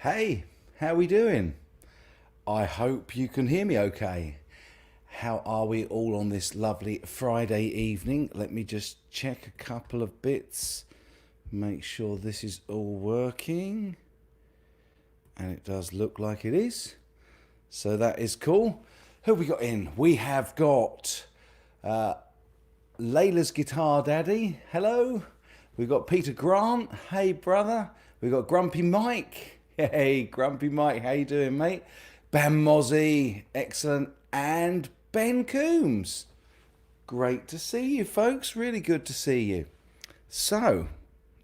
Hey, how we doing? I hope you can hear me okay. How are we all on this lovely Friday evening? Let me just check a couple of bits. Make sure this is all working. And it does look like it is. So that is cool. Who have we got in? We have got Layla's Guitar Daddy. Hello. We've got Peter Grant. Hey, brother. We've got Grumpy Mike. Hey, Grumpy Mike. How you doing, mate? Bam Mozzie. Excellent. And Ben Coombs. Great to see you, folks. Really good to see you. So,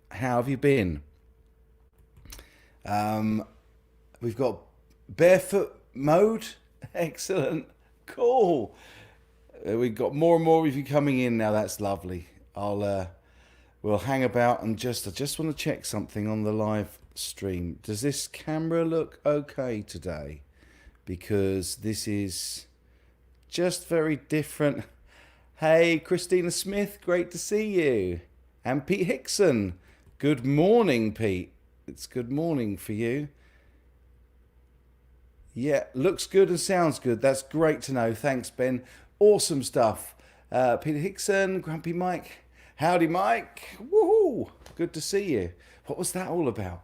how have you been? We've got barefoot mode. Excellent. Cool. We've got more and more of you coming in now. That's lovely. We'll hang about and I just want to check something on the live stream. Does this camera look okay today? Because this is just very different. Hey, Christina Smith, great to see you. And Pete Hickson. Good morning, Pete. It's good morning for you. Yeah, looks good and sounds good. That's great to know. Thanks, Ben. Awesome stuff. Peter Hickson, Grumpy Mike. Howdy, Mike. Woohoo! Good to see you. What was that all about?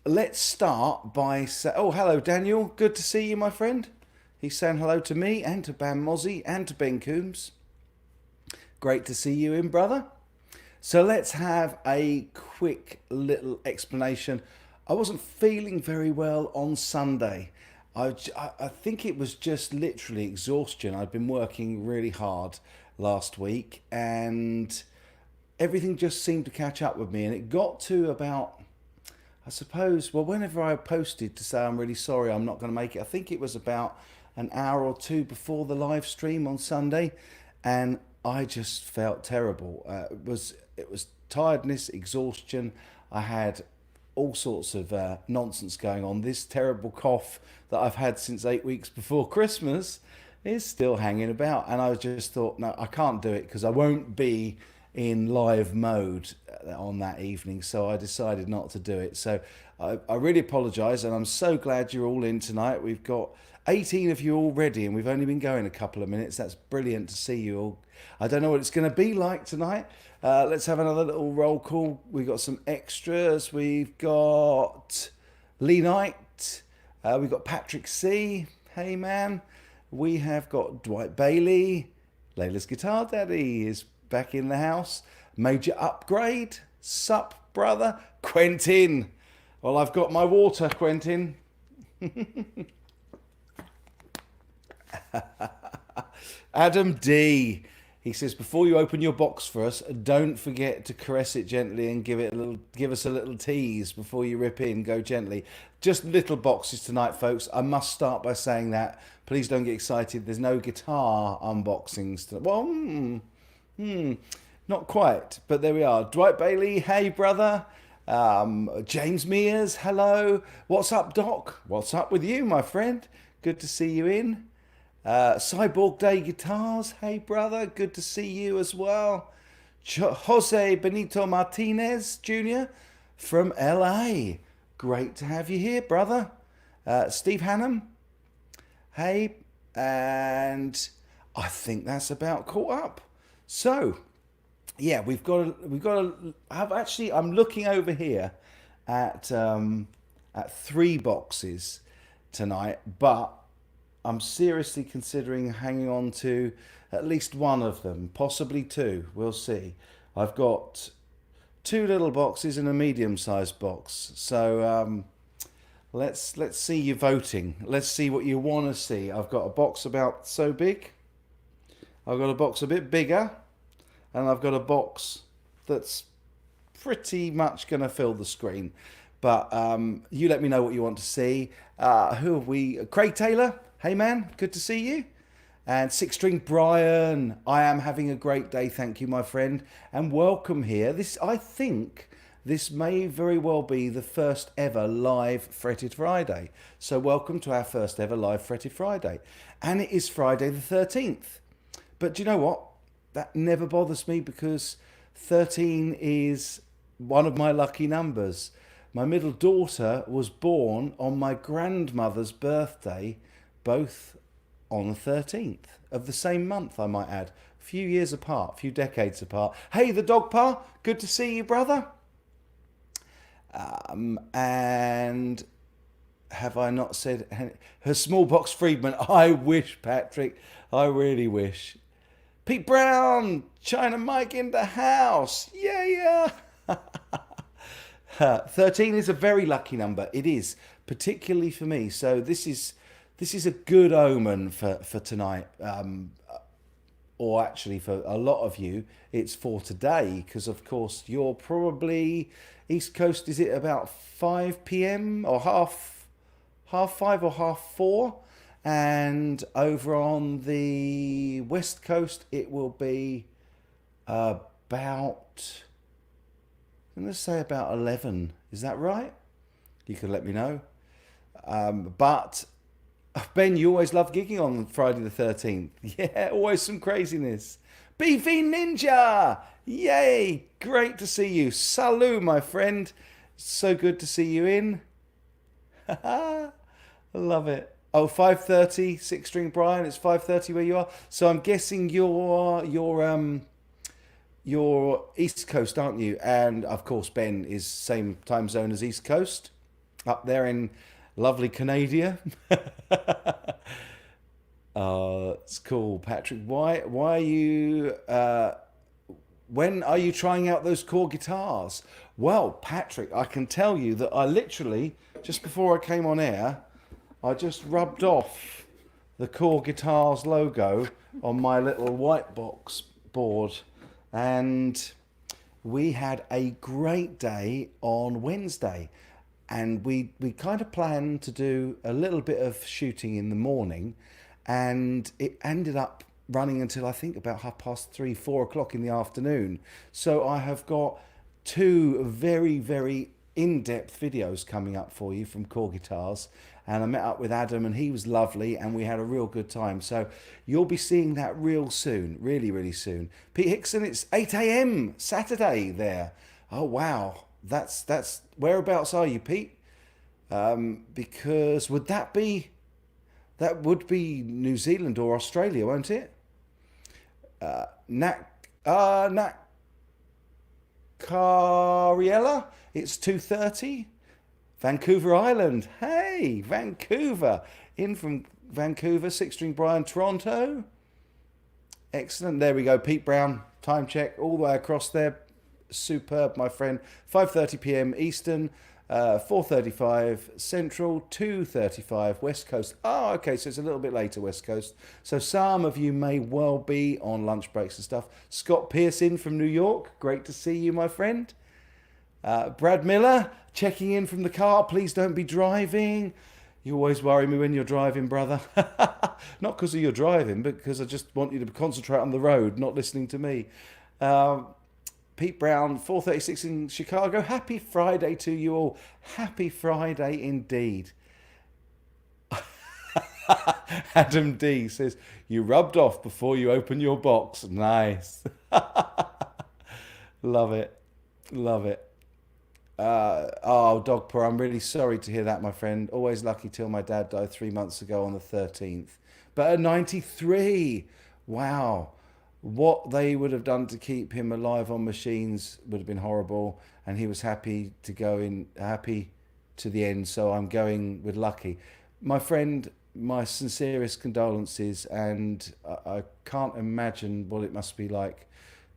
Let's start by saying, oh, hello, Daniel. Good to see you, my friend. He's saying hello to me and to Bam Mozzie and to Ben Coombs. Great to see you in, brother. So let's have a quick little explanation. I wasn't feeling very well on Sunday. I think it was just literally exhaustion. I'd been working really hard last week and everything just seemed to catch up with me. And it got to about, I suppose, well, whenever I posted to say I'm really sorry, I'm not going to make it, I think it was about an hour or two before the live stream on Sunday. And I just felt terrible. It was tiredness, exhaustion. I had all sorts of nonsense going on. This terrible cough that I've had since 8 weeks before Christmas is still hanging about. And I just thought, no, I can't do it because I won't be in live mode on that evening. So I decided not to do it. So I really apologise. And I'm so glad you're all in tonight. We've got 18 of you already and we've only been going a couple of minutes. That's brilliant to see you all. I don't know what it's going to be like tonight. Let's have another little roll call. We've got some extras. We've got Lee Knight. We've got Patrick C. Hey, man. We have got Dwight Bailey. Layla's Guitar Daddy is back in the house. Major Upgrade. Sup, brother. Quentin. Well, I've got my water, Quentin. Adam D. He says, before you open your box for us, don't forget to caress it gently and give us a little tease before you rip in. Go gently. Just little boxes tonight, folks. I must start by saying that. Please don't get excited. There's no guitar unboxings tonight. Well, not quite, but there we are. Dwight Bailey, hey, brother. James Mears, hello. What's up, Doc? What's up with you, my friend? Good to see you in. Cyborg Day Guitars, hey brother, good to see you as well. Jose Benito Martinez Jr. from LA, great to have you here, brother. Steve Hannum, hey, and I think that's about caught up. So, yeah, I'm looking over here at 3 boxes tonight, but I'm seriously considering hanging on to at least one of them, possibly 2. We'll see. I've got 2 little boxes and a medium-sized box. So let's see you voting. Let's see what you want to see. I've got a box about so big. I've got a box a bit bigger. And I've got a box that's pretty much going to fill the screen. But you let me know what you want to see. Who have we? Craig Taylor. Hey man, good to see you. And 6-string Brian, I am having a great day, thank you my friend. And welcome here. I think this may very well be the first ever live Fretted Friday. So welcome to our first ever live Fretted Friday. And it is Friday the 13th. But do you know what? That never bothers me because 13 is one of my lucky numbers. My middle daughter was born on my grandmother's birthday, both on the 13th of the same month, I might add. A few years apart, a few decades apart. Hey, the dog pa, good to see you, brother. And have I not said her smallpox Friedman? I wish, Patrick. I really wish. Pete Brown, China Mike in the house. Yeah. 13 is a very lucky number. It is, particularly for me. So this is a good omen for tonight. Or actually for a lot of you, it's for today. Because, of course, you're probably... East Coast, is it about 5 p.m. or half 5 or half 4? And over on the West Coast, it will be about, I'm going to say about 11. Is that right? You could let me know. But Ben, you always love gigging on Friday the 13th. Yeah, always some craziness. Beefy Ninja! Yay! Great to see you. Salut, my friend. So good to see you in. I love it. Oh, 5:30, 6-string Brian. It's 5:30 where you are. So I'm guessing you're East Coast, aren't you? And of course, Ben is same time zone as East Coast, up there in lovely Canada. It's cool, Patrick. Why are you? When are you trying out those core guitars? Well, Patrick, I can tell you that I literally just before I came on air, I just rubbed off the core guitars logo on my little white box board, and we had a great day on Wednesday. And we kind of planned to do a little bit of shooting in the morning, and it ended up running until I think about 3:30, 4 o'clock in the afternoon. So I have got 2 very, very in-depth videos coming up for you from Core Guitars. And I met up with Adam, and he was lovely, and we had a real good time. So you'll be seeing that real soon, really, really soon. Pete Hickson, it's 8 a.m. Saturday there. Oh, wow. That's whereabouts are you, Pete? Because that would be New Zealand or Australia, won't it? Cariella, it's 2:30. Vancouver Island. Hey, Vancouver. In from Vancouver, 6-string Brian, Toronto. Excellent. There we go. Pete Brown, time check all the way across there. Superb, my friend. 5:30 p.m. Eastern, 4:35 Central, 2:35 West Coast. Oh, okay, so it's a little bit later West Coast. So some of you may well be on lunch breaks and stuff. Scott Pearson from New York. Great to see you, my friend. Brad Miller, checking in from the car. Please don't be driving. You always worry me when you're driving, brother. Not because of your driving, but because I just want you to concentrate on the road, not listening to me. Pete Brown, 4:36 in Chicago. Happy Friday to you all. Happy Friday indeed. Adam D says, you rubbed off before you open your box. Nice. Love it. Love it. Dogpaw, I'm really sorry to hear that, my friend. Always lucky till my dad died 3 months ago on the 13th. But at 93, wow. What they would have done to keep him alive on machines would have been horrible. And he was happy to the end. So I'm going with lucky. My friend, my sincerest condolences. And I can't imagine what it must be like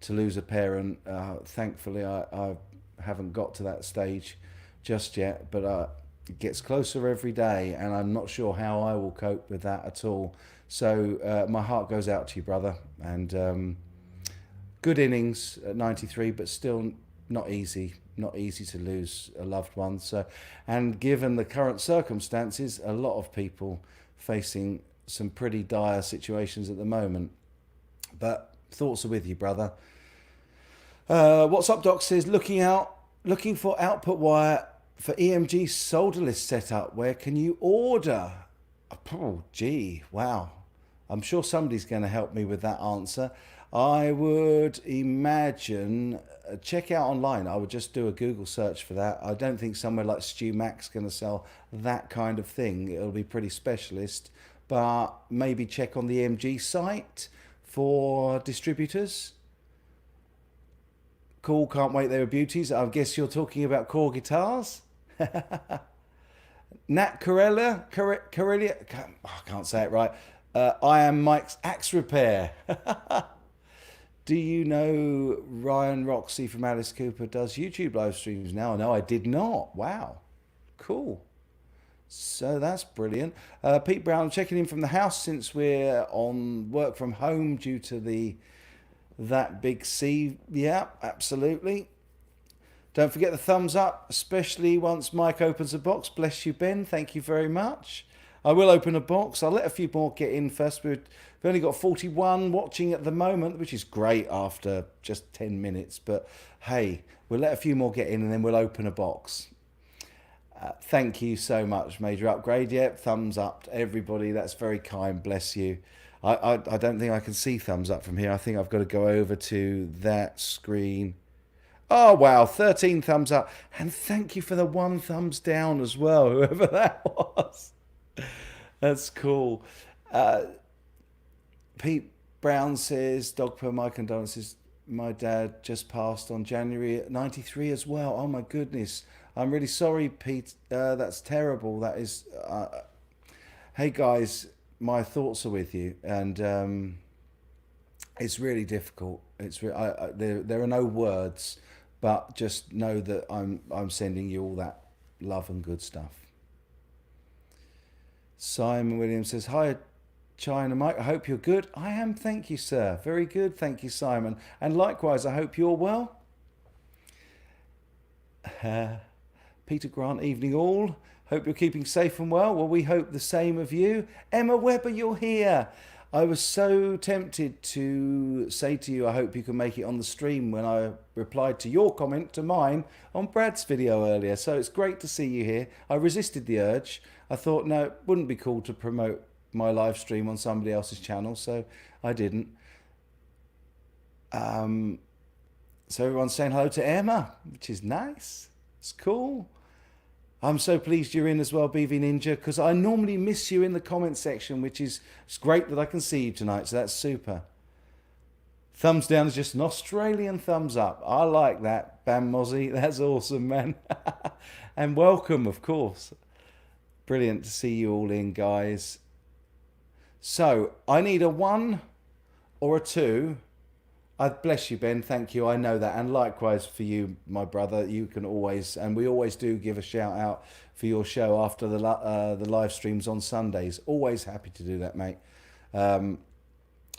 to lose a parent. Thankfully, I haven't got to that stage just yet, but it gets closer every day, and I'm not sure how I will cope with that at all. So my heart goes out to you, brother, and good innings at 93, but still not easy to lose a loved one. So, and given the current circumstances, a lot of people facing some pretty dire situations at the moment. But thoughts are with you, brother. What's up, Doc says, looking for output wire for EMG solderless setup. Where can you order? Oh, gee, wow. I'm sure somebody's going to help me with that answer. I would imagine check out online. I would just do a Google search for that. I don't think somewhere like Stu Mac's going to sell that kind of thing. It'll be pretty specialist. But maybe check on the MG site for distributors. Cool, can't wait, they were beauties. I guess you're talking about Core Guitars. Nat Corella, I can't say it right. I am Mike's Axe Repair. Do you know Ryan Roxy from Alice Cooper does YouTube live streams now? No, I did not. Wow, cool. So that's brilliant. Pete Brown checking in from the house since we're on work from home due to that big C. Yeah, absolutely. Don't forget the thumbs up, especially once Mike opens a box. Bless you, Ben. Thank you very much. I will open a box. I'll let a few more get in first. We've only got 41 watching at the moment, which is great after just 10 minutes. But hey, we'll let a few more get in and then we'll open a box. Thank you so much, Major Upgrade. Yep, thumbs up to everybody. That's very kind. Bless you. I don't think I can see thumbs up from here. I think I've got to go over to that screen. Oh, wow, 13 thumbs up. And thank you for the 1 thumbs down as well, whoever that was. That's cool. Pete Brown says, Dog per my condolences. My dad just passed on January 93 as well. Oh, my goodness. I'm really sorry, Pete. That's terrible. That is... hey, guys, my thoughts are with you. And it's really difficult. There are no words, but just know that I'm sending you all that love and good stuff. Simon Williams says, hi, China Mike. I hope you're good. I am, thank you, sir. Very good. Thank you, Simon. And likewise, I hope you're well. Peter Grant, evening all. Hope you're keeping safe and well. Well, we hope the same of you. Emma Webber, you're here. I was so tempted to say to you, I hope you can make it on the stream when I replied to your comment to mine on Brad's video earlier. So it's great to see you here. I resisted the urge. I thought, no, it wouldn't be cool to promote my live stream on somebody else's channel, so I didn't. So everyone's saying hello to Emma, which is nice. It's cool. I'm so pleased you're in as well, BV Ninja, because I normally miss you in the comment section, which is it's great that I can see you tonight, so that's super. Thumbs down is just an Australian thumbs up. I like that, Bam Mozzie. That's awesome, man. And welcome, of course. Brilliant to see you all in, guys. So, I need a 1 or a 2. Bless you, Ben. Thank you. I know that. And likewise for you, my brother. You can always, and we always do give a shout out for your show after the live streams on Sundays. Always happy to do that, mate.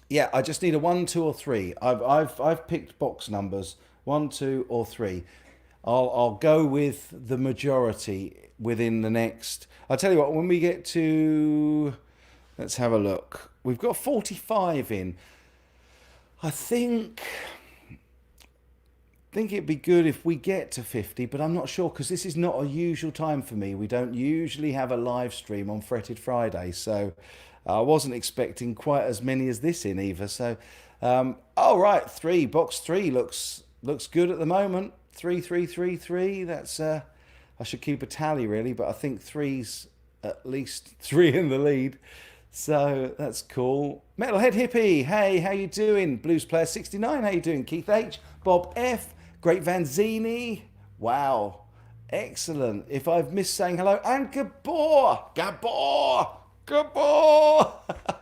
Yeah, I just need a 1, 2, or 3. I've picked box numbers 1, 2, or 3. I'll go with the majority within the next. I'll tell you what. When we get to, let's have a look. We've got 45 in. I think it'd be good if we get to 50, but I'm not sure because this is not a usual time for me. We don't usually have a live stream on Fretted Friday, so I wasn't expecting quite as many as this in either. So, oh right, 3, box 3 looks good at the moment. 3, 3, 3, 3. That's I should keep a tally really, but I think 3's at least 3 in the lead. So that's cool. Metalhead Hippie, hey, how you doing? Blues Player 69, how you doing? Keith H, Bob F, Great Vanzini. Wow, excellent. If I've missed saying hello, and Gabor,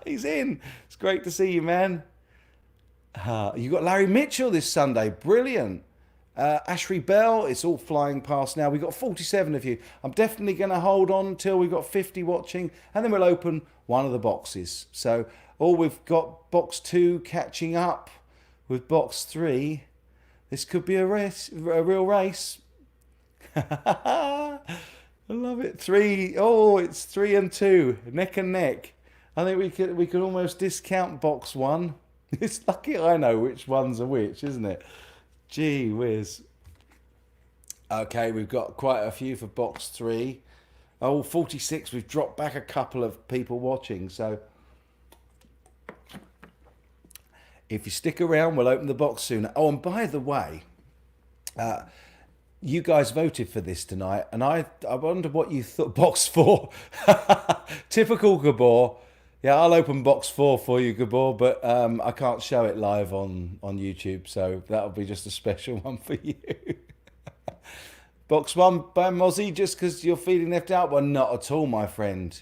he's in. It's great to see you, man. You got Larry Mitchell this Sunday, brilliant. Ashley Bell, it's all flying past now. We've got 47 of you. I'm definitely going to hold on until we've got 50 watching, and then we'll open one of the boxes. So, we've got box 2 catching up with box 3. This could be a real race. I love it. 3. Oh, it's 3 and 2, neck and neck. I think we could almost discount box 1. It's lucky I know which ones are which, isn't it? Gee whiz. Okay, we've got quite a few for box 3. Oh, 46. We've dropped back a couple of people watching. So if you stick around, we'll open the box soon. Oh, and by the way, You guys voted for this tonight, and I wonder what you thought. Box 4. Typical Gabor. Yeah, I'll open box 4 for you, Gabor, but I can't show it live on YouTube, so that'll be just a special one for you. Box 1, Bam Mozzie, just because you're feeling left out? Well, not at all, my friend.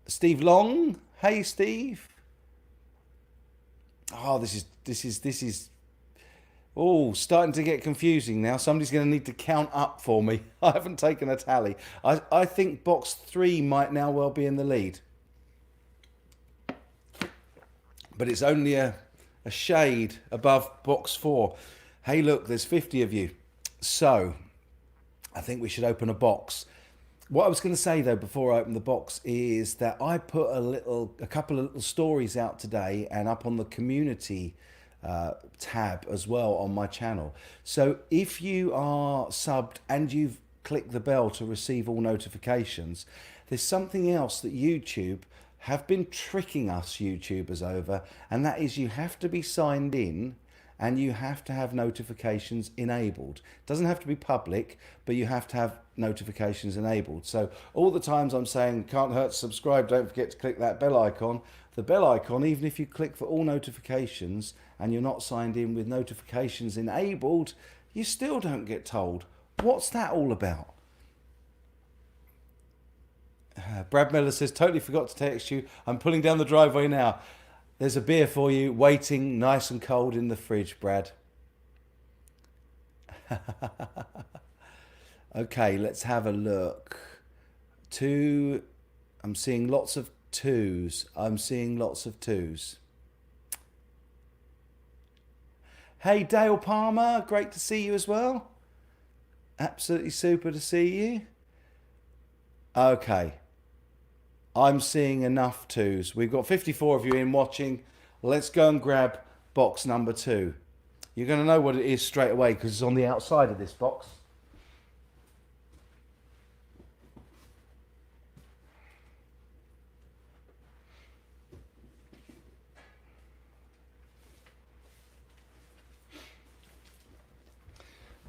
Steve Long. Hey, Steve. Oh, this is oh, starting to get confusing now. Somebody's going to need to count up for me. I haven't taken a tally. I think box 3 might now well be in the lead. But it's only a shade above box 4. Hey, look, there's 50 of you. So, I think we should open a box. What I was going to say, though, before I open the box is that I put a couple of little stories out today and up on the community tab as well on my channel. So if you are subbed and you've clicked the bell to receive all notifications, there's something else that YouTube have been tricking us YouTubers over, and that is you have to be signed in and you have to have notifications enabled. It doesn't have to be public, but you have to have notifications enabled. So all the times I'm saying can't hurt to subscribe, don't forget to click that bell icon. The bell icon, even if you click for all notifications and you're not signed in with notifications enabled, you still don't get told. What's that all about? Brad Miller says, totally forgot to text you. I'm pulling down the driveway now. There's a beer for you, waiting nice and cold in the fridge, Brad. Okay, let's have a look. I'm seeing lots of 2s. I'm seeing lots of 2s. Hey, Dale Palmer, great to see you as well. Absolutely super to see you. Okay. I'm seeing enough 2s. We've got 54 of you in watching. Let's go and grab box number 2. You're going to know what it is straight away because it's on the outside of this box.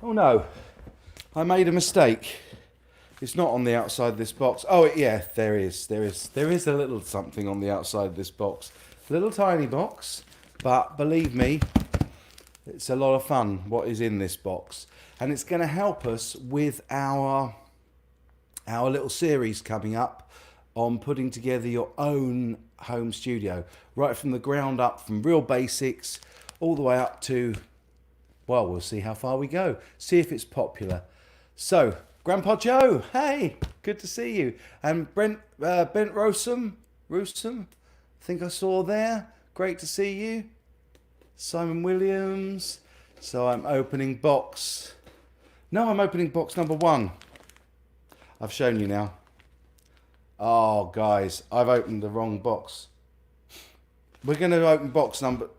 Oh no, I made a mistake. It's not on the outside of this box. Oh yeah, there is a little something on the outside of this box. Little tiny box, but believe me, it's a lot of fun what is in this box. And it's going to help us with our little series coming up on putting together your own home studio. Right from the ground up, from real basics, all the way up to, well, we'll see how far we go. See if it's popular. So, Grandpa Joe, hey, good to see you. And Bent Rosum, I think I saw there. Great to see you. Simon Williams. So I'm opening box. No, I'm opening box number 1. I've shown you now. Oh, guys, I've opened the wrong box. We're going to open box number...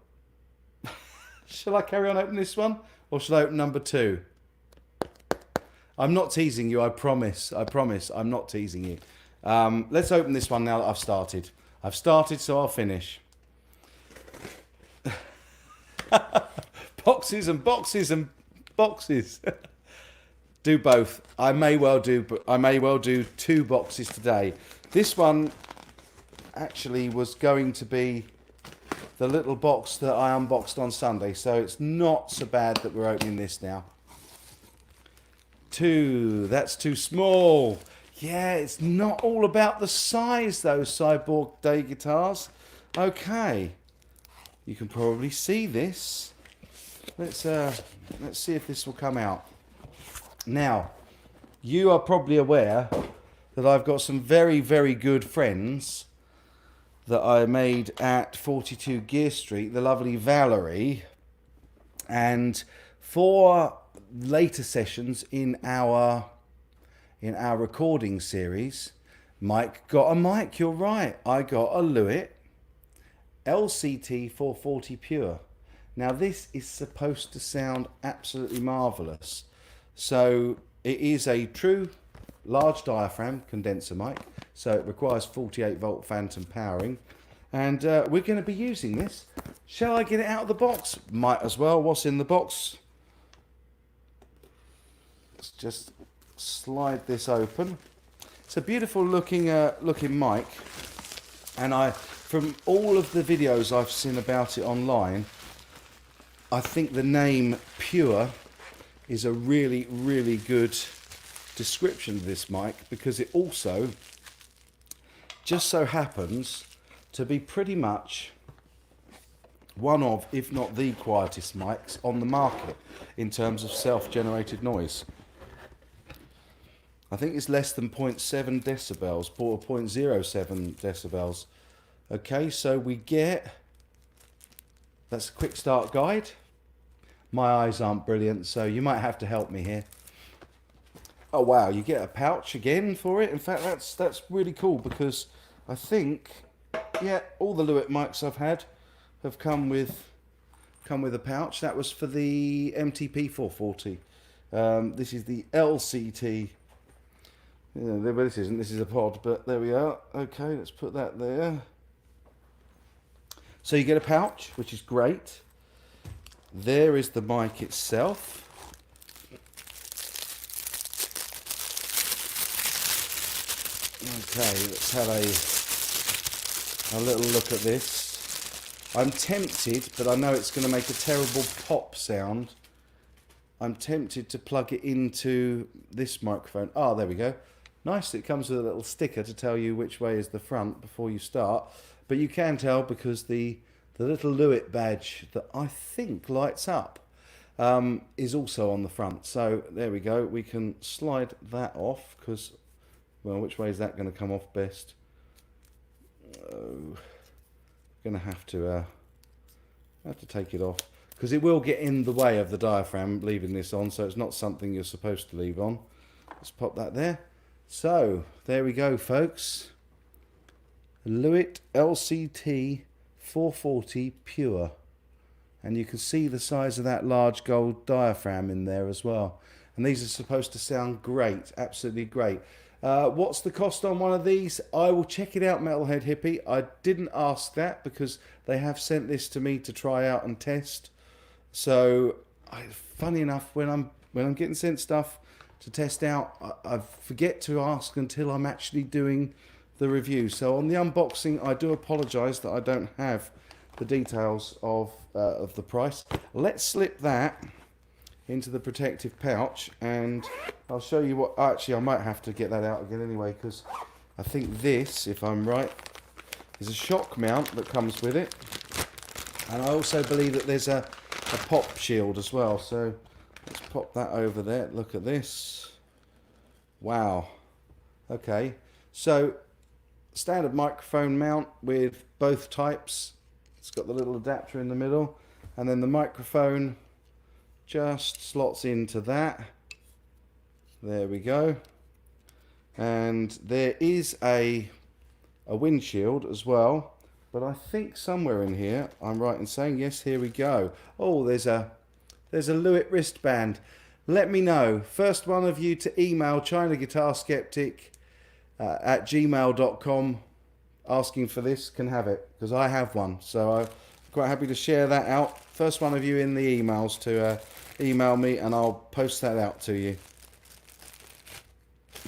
Shall I carry on opening this one? Or shall I open number 2? I'm not teasing you, I promise. I'm not teasing you. Let's open this one now that I've started. I've started, so I'll finish. Boxes and boxes and boxes. Do both. I may well do 2 boxes today. This one actually was going to be the little box that I unboxed on Sunday, so it's not so bad that we're opening this now. 2, that's too small. Yeah, it's not all about the size, those Cyborg Day guitars. Okay, you can probably see this. Let's see if this will come out. Now, you are probably aware that I've got some very, very good friends that I made at 42 Gear Street, the lovely Valerie, and for later sessions in our recording series, Mike got a mic. You're right, I got a LeWitt LCT 440 Pure. Now this is supposed to sound absolutely marvelous. So it is a true large diaphragm condenser mic, so it requires 48 volt phantom powering, and we're going to be using this. Shall I get it out of the box? Might as well. What's in the box? Let's just slide this open. It's a beautiful looking mic, and from all of the videos I've seen about it online, I think the name Pure is a really, really good description of this mic, because it also just so happens to be pretty much one of, if not the quietest mics on the market in terms of self-generated noise. I think it's less than 0.7 decibels, or 0.07 decibels. Okay, so we get, that's a quick start guide. My eyes aren't brilliant, so you might have to help me here. Oh wow, you get a pouch again for it. In fact, that's really cool, because I think, yeah, all the LeWitt mics I've had have come with a pouch. That was for the MTP 440. This is the LCT. Yeah, but this isn't. This is a pod, but there we are. Okay, let's put that there. So you get a pouch, which is great. There is the mic itself. Okay, let's have a little look at this. I'm tempted, but I know it's going to make a terrible pop sound. I'm tempted to plug it into this microphone. Ah, there we go. Nice, it comes with a little sticker to tell you which way is the front before you start. But you can tell because the little LeWitt badge that I think lights up is also on the front. So there we go. We can slide that off because, well, which way is that going to come off best? Going to have to take it off because it will get in the way of the diaphragm leaving this on, so it's not something you're supposed to leave on. Let's pop that there. So there we go, folks. LeWitt LCT 440 Pure, and you can see the size of that large gold diaphragm in there as well, and these are supposed to sound great, absolutely great. What's the cost on one of these? I will check it out, Metalhead Hippie. I didn't ask that because they have sent this to me to try out and test. So, funny enough, when I'm getting sent stuff to test out, I forget to ask until I'm actually doing the review. So on the unboxing, I do apologise that I don't have the details of the price. Let's slip that into the protective pouch, and I'll show you what. Actually, I might have to get that out again anyway, because I think this, if I'm right, is a shock mount that comes with it, and I also believe that there's a pop shield as well. So let's pop that over there. Look at this. Wow. Okay, so standard microphone mount with both types. It's got the little adapter in the middle, and then the microphone just slots into that. There we go. And there is a windshield as well, but I think somewhere in here, I'm right in saying, yes, here we go. Oh, there's a LeWitt wristband. Let me know. First one of you to email ChinaGuitarSkeptic at gmail.com asking for this can have it, because I have one, so I'm quite happy to share that out. First one of you in the emails to email me, and I'll post that out to you.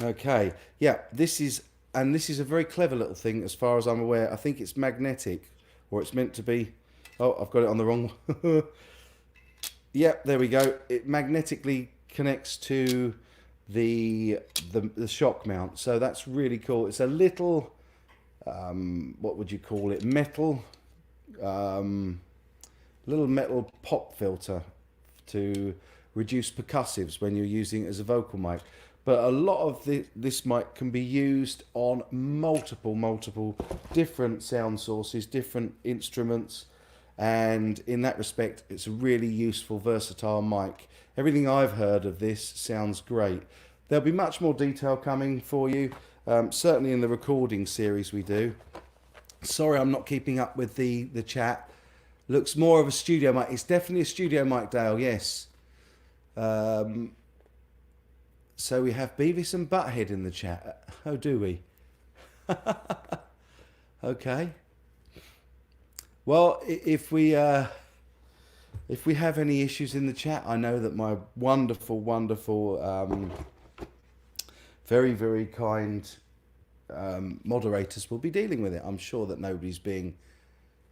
Okay, yeah, this is a very clever little thing as far as I'm aware. I think it's magnetic, or it's meant to be. Oh, I've got it on the wrong one. Yep, there we go. It magnetically connects to the shock mount, so that's really cool. It's a little what would you call it, metal little metal pop filter to reduce percussives when you're using it as a vocal mic. But a lot of this mic can be used on multiple different sound sources, different instruments, and in that respect it's a really useful, versatile mic. Everything I've heard of this sounds great. There'll be much more detail coming for you, certainly in the recording series we do. Sorry I'm not keeping up with the chat. Looks more of a studio mic. It's definitely a studio mic, Dale, yes. So we have Beavis and Butthead in the chat. Oh, do we? Okay. Well, if we if we have any issues in the chat, I know that my wonderful, wonderful, very, very kind moderators will be dealing with it. I'm sure that nobody's being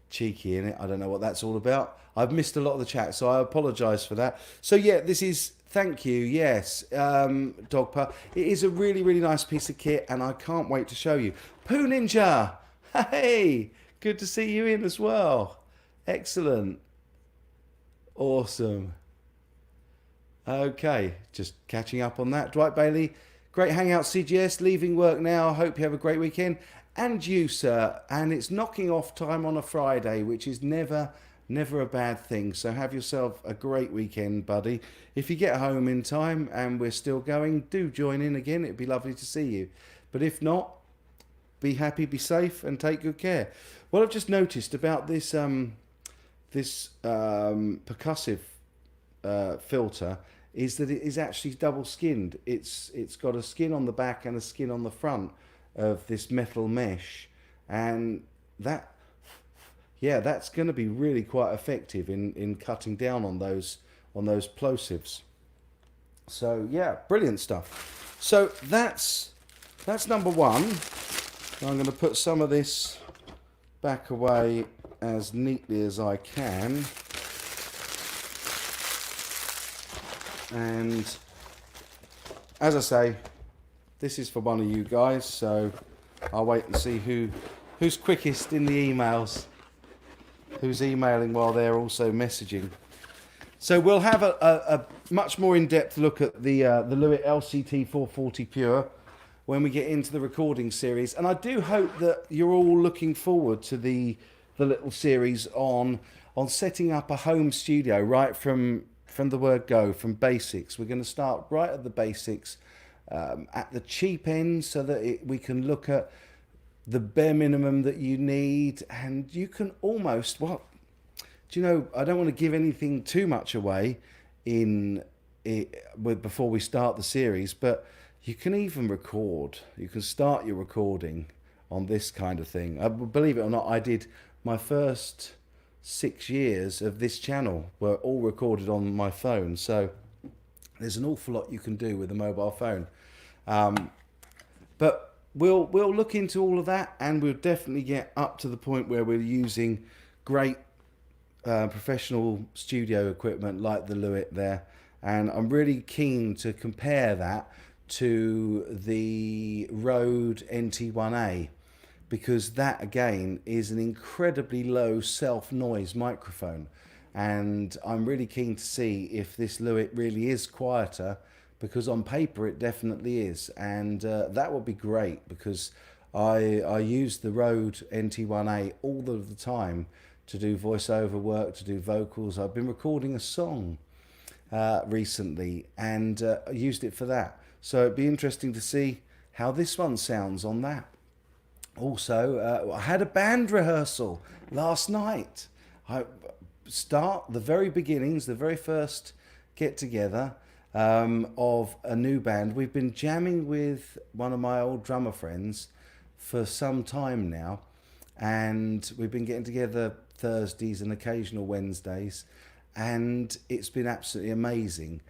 cheeky in it. I don't know what that's all about. I've missed a lot of the chat, so I apologise for that. So yeah, this is, thank you, yes, Dogpa. It is a really, really nice piece of kit, and I can't wait to show you. Poo Ninja, hey, good to see you in as well. Excellent. Awesome. Okay, just catching up on that. Dwight Bailey, great hangout CGS, leaving work now. Hope you have a great weekend. And you, sir. And it's knocking off time on a Friday, which is never a bad thing. So have yourself a great weekend, buddy. If you get home in time and we're still going, do join in again. It'd be lovely to see you. But if not, be happy, be safe, and take good care. What I've just noticed about this percussive filter is that it is actually double skinned. It's got a skin on the back and a skin on the front of this metal mesh, and that's going to be really quite effective in cutting down on those plosives. So yeah, brilliant stuff. So that's number one. I'm going to put some of this back away as neatly as I can, and as I say, this is for one of you guys, so I'll wait and see who's quickest in the emails, who's emailing while they're also messaging. So we'll have a much more in-depth look at the LeWitt LCT 440 Pure when we get into the recording series, and I do hope that you're all looking forward to the little series on setting up a home studio right from the word go, from basics. We're going to start right at the basics, at the cheap end, so that we can look at the bare minimum that you need, and you can almost, well, do you know, I don't want to give anything too much away before we start the series, but you can even record. You can start your recording on this kind of thing. Believe it or not, I did my first 6 years of this channel were all recorded on my phone. So there's an awful lot you can do with a mobile phone. But we'll look into all of that, and we'll definitely get up to the point where we're using great professional studio equipment like the LeWitt there. And I'm really keen to compare that to the Rode NT1A, because that again is an incredibly low self-noise microphone, and I'm really keen to see if this LeWitt really is quieter, because on paper it definitely is, and that would be great, because I use the Rode NT1A all of the time to do voiceover work, to do vocals. I've been recording a song recently, and I used it for that. So it'd be interesting to see how this one sounds on that. Also, I had a band rehearsal last night. I start the very beginnings, the very first get together of a new band. We've been jamming with one of my old drummer friends for some time now, and we've been getting together Thursdays and occasional Wednesdays, and it's been absolutely amazing.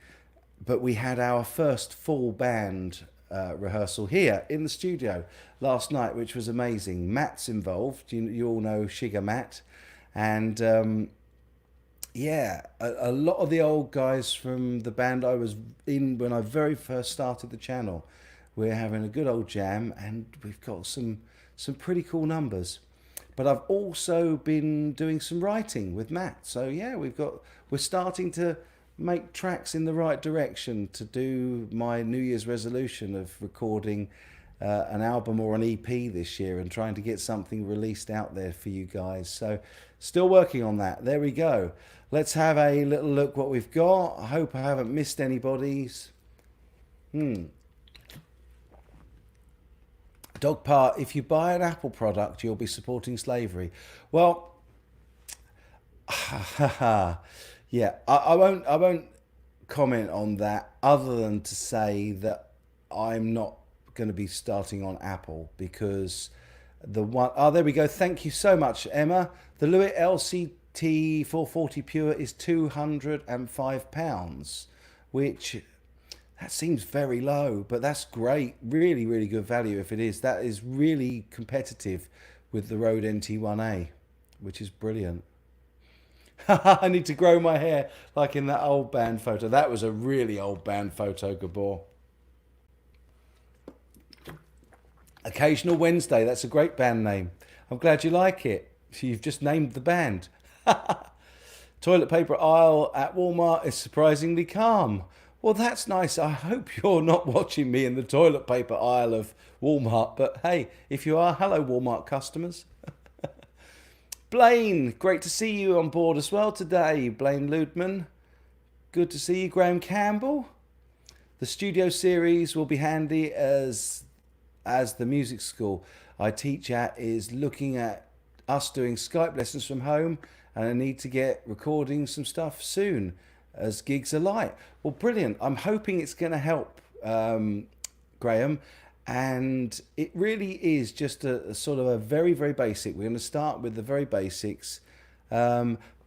But we had our first full band rehearsal here in the studio last night, which was amazing. Matt's involved. You all know Shiga Matt. And yeah, a lot of the old guys from the band I was in when I very first started the channel. We're having a good old jam, and we've got some pretty cool numbers. But I've also been doing some writing with Matt. So yeah, we're starting to make tracks in the right direction to do my New Year's resolution of recording an album or an EP this year, and trying to get something released out there for you guys. So still working on that. There we go. Let's have a little look what we've got. I hope I haven't missed anybody's. Dog Part, if you buy an Apple product, you'll be supporting slavery. Well, yeah, I won't comment on that, other than to say that I'm not going to be starting on Apple, because the one, oh, there we go. Thank you so much, Emma. The LeWitt T440 Pure is £205, which that seems very low, but that's great. Really, really good value if it is. That is really competitive with the Rode NT1A, which is brilliant. I need to grow my hair like in that old band photo. That was a really old band photo, Gabor. Occasional Wednesday, that's a great band name. I'm glad you like it. You've just named the band. Toilet paper aisle at Walmart is surprisingly calm. Well, that's nice. I hope you're not watching me in the toilet paper aisle of Walmart. But hey, if you are, hello Walmart customers. Blaine, great to see you on board as well today. Blaine Ludman, good to see you. Graham Campbell, the studio series will be handy as the music school I teach at is looking at us doing Skype lessons from home, and I need to get recording some stuff soon as gigs are light. Well, brilliant. I'm hoping it's going to help, Graham. And it really is just a sort of a very, very basic. We're going to start with the very basics.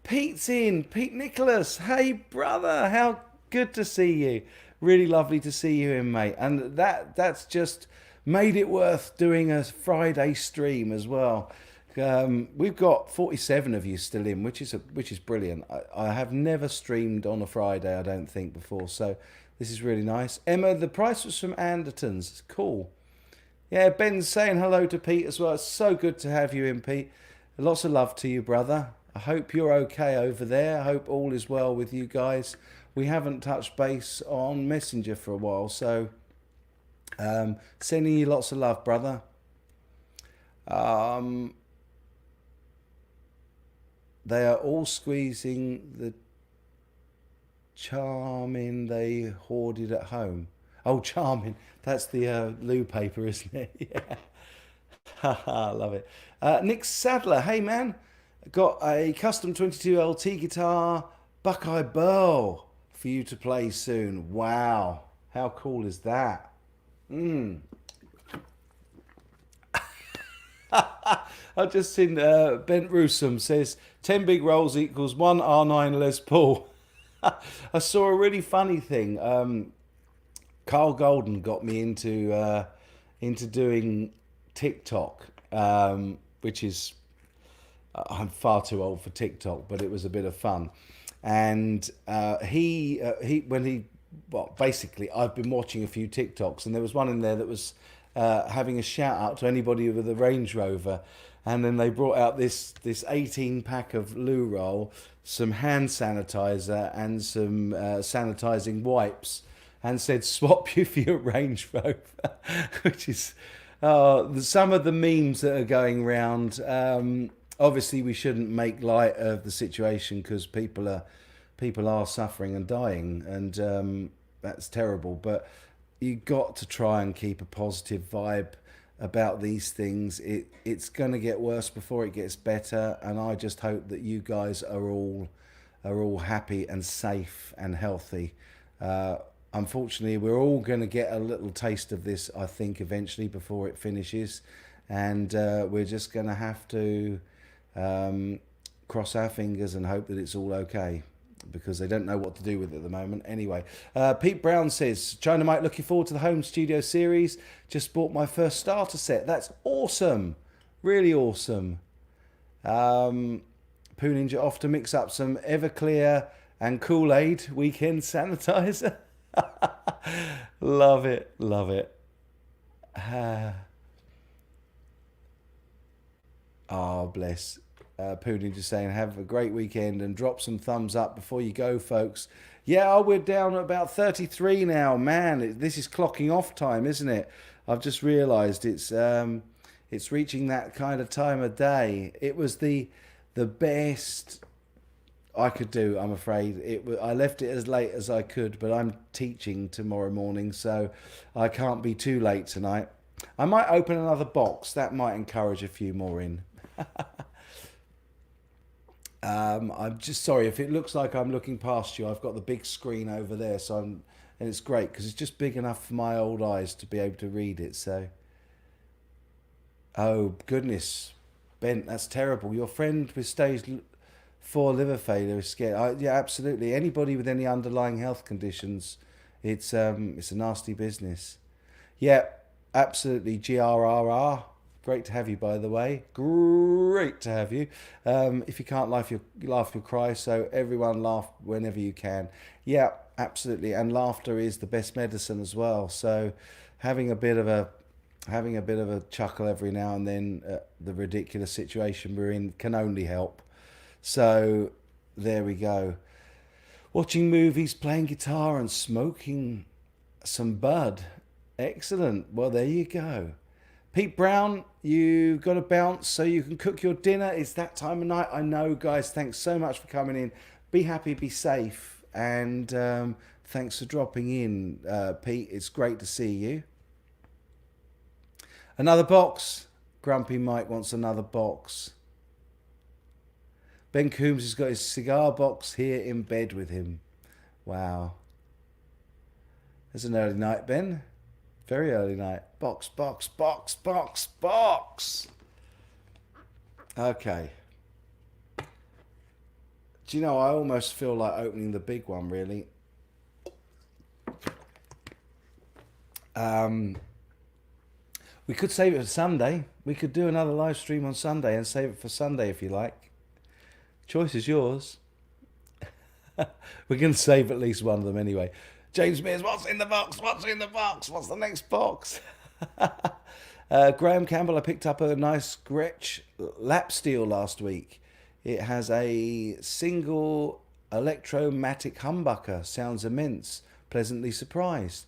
Pete's in. Pete Nicholas. Hey, brother. How good to see you. Really lovely to see you in, mate. And that's just made it worth doing a Friday stream as well. We've got 47 of you still in, which is brilliant. I have never streamed on a Friday, I don't think, before. So this is really nice. Emma, the price was from Anderton's. Cool. Yeah, Ben's saying hello to Pete as well. It's so good to have you in, Pete. Lots of love to you, brother. I hope you're okay over there. I hope all is well with you guys. We haven't touched base on Messenger for a while, so sending you lots of love, brother. They are all squeezing the charming they hoarded at home. Oh, charming. That's the loo paper, isn't it? Yeah. Haha, love it. Nick Sadler. Hey, man. Got a custom 22 LT guitar, Buckeye Burl, for you to play soon. Wow. How cool is that? I've just seen Bent Rusum says 10 big rolls equals 1 R9 Les Paul. I saw a really funny thing. Carl Golden got me into doing TikTok, which is I'm far too old for TikTok, but it was a bit of fun. And basically I've been watching a few TikToks, and there was one in there that was having a shout out to anybody with a Range Rover, and then they brought out this 18 pack of loo roll, some hand sanitizer and some sanitizing wipes, and said swap you for your Range Rover. Which is some of the memes that are going round. Obviously we shouldn't make light of the situation because people are suffering and dying, and that's terrible, but you got to try and keep a positive vibe about these things. It's going to get worse before it gets better, and I just hope that you guys are all happy and safe and healthy. Unfortunately, we're all going to get a little taste of this, I think, eventually before it finishes, and we're just going to have to cross our fingers and hope that it's all okay, because they don't know what to do with it at the moment. Anyway, Pete Brown says, China Mike, looking forward to the home studio series. Just bought my first starter set. That's awesome. Really awesome. Poo Ninja off to mix up some Everclear and Kool-Aid weekend sanitizer. Love it. Love it. Oh, bless. Poonie just saying, have a great weekend and drop some thumbs up before you go, folks. Yeah, we're down at about 33 now. Man, this is clocking off time, isn't it? I've just realised it's reaching that kind of time of day. It was the best I could do, I'm afraid. I left it as late as I could, but I'm teaching tomorrow morning, so I can't be too late tonight. I might open another box. That might encourage a few more in. I'm just sorry if it looks like I'm looking past you. I've got the big screen over there, and it's great because it's just big enough for my old eyes to be able to read it. So, oh goodness, Bent, that's terrible. Your friend with stage for liver failure is scared. Yeah, absolutely. Anybody with any underlying health conditions, it's a nasty business. Yeah, absolutely. GRRR. Great to have you, by the way. Great to have you. If you can't laugh, you'll cry. So everyone laugh whenever you can. Yeah, absolutely. And laughter is the best medicine as well. So having a bit of a chuckle every now and then at the ridiculous situation we're in can only help. So there we go. Watching movies, playing guitar, and smoking some bud. Excellent. Well, there you go. Pete Brown, you've got to bounce so you can cook your dinner. It's that time of night. I know, guys. Thanks so much for coming in. Be happy, be safe. And thanks for dropping in, Pete. It's great to see you. Another box. Grumpy Mike wants another box. Ben Coombs has got his cigar box here in bed with him. Wow. It's an early night, Ben. Very early night. Box, box, box, box, box. Okay. Do you know, I almost feel like opening the big one, really. We could save it for Sunday. We could do another live stream on Sunday and save it for Sunday if you like. Choice is yours. We're going to save at least one of them anyway. James Mears, what's in the box? What's in the box? What's the next box? Graham Campbell, I picked up a nice Gretsch lap steel last week. It has a single electromatic humbucker. Sounds immense. Pleasantly surprised.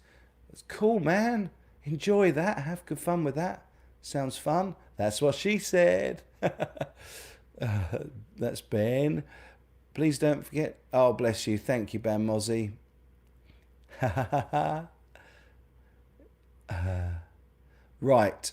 It's cool, man. Enjoy that. Have good fun with that. Sounds fun. That's what she said. That's Ben. Please don't forget. Oh, bless you. Thank you, Ben Mozzie. Right.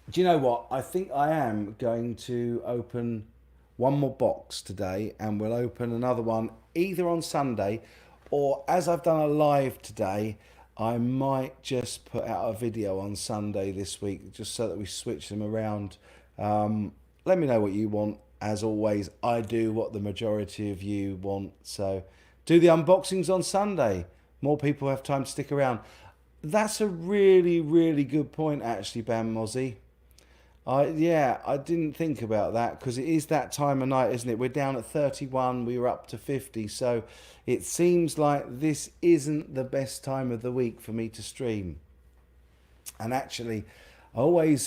Do you know what? I think I am going to open one more box today, and we'll open another one either on Sunday, or as I've done a live today, I might just put out a video on Sunday this week, just so that we switch them around. Let me know what you want. As always, I do what the majority of you want. So do the unboxings on Sunday. More people have time to stick around. That's a really, really good point, actually, Bam Mozzie. I didn't think about that, because it is that time of night, isn't it? We're down at 31, we were up to 50, so it seems like this isn't the best time of the week for me to stream. And actually, I always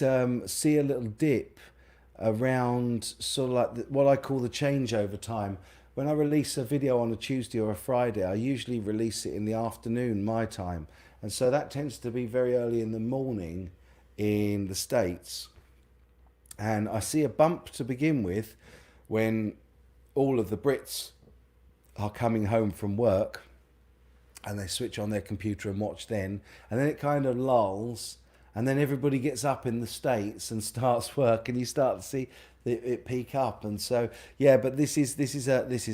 see a little dip around sort of like what I call the changeover time. When I release a video on a Tuesday or a Friday, I usually release it in the afternoon, my time. And so that tends to be very early in the morning in the States. And I see a bump to begin with when all of the Brits are coming home from work and they switch on their computer and watch then. And then it kind of lulls. And then everybody gets up in the States and starts work, and you start to see it peak up. And so, yeah, but this is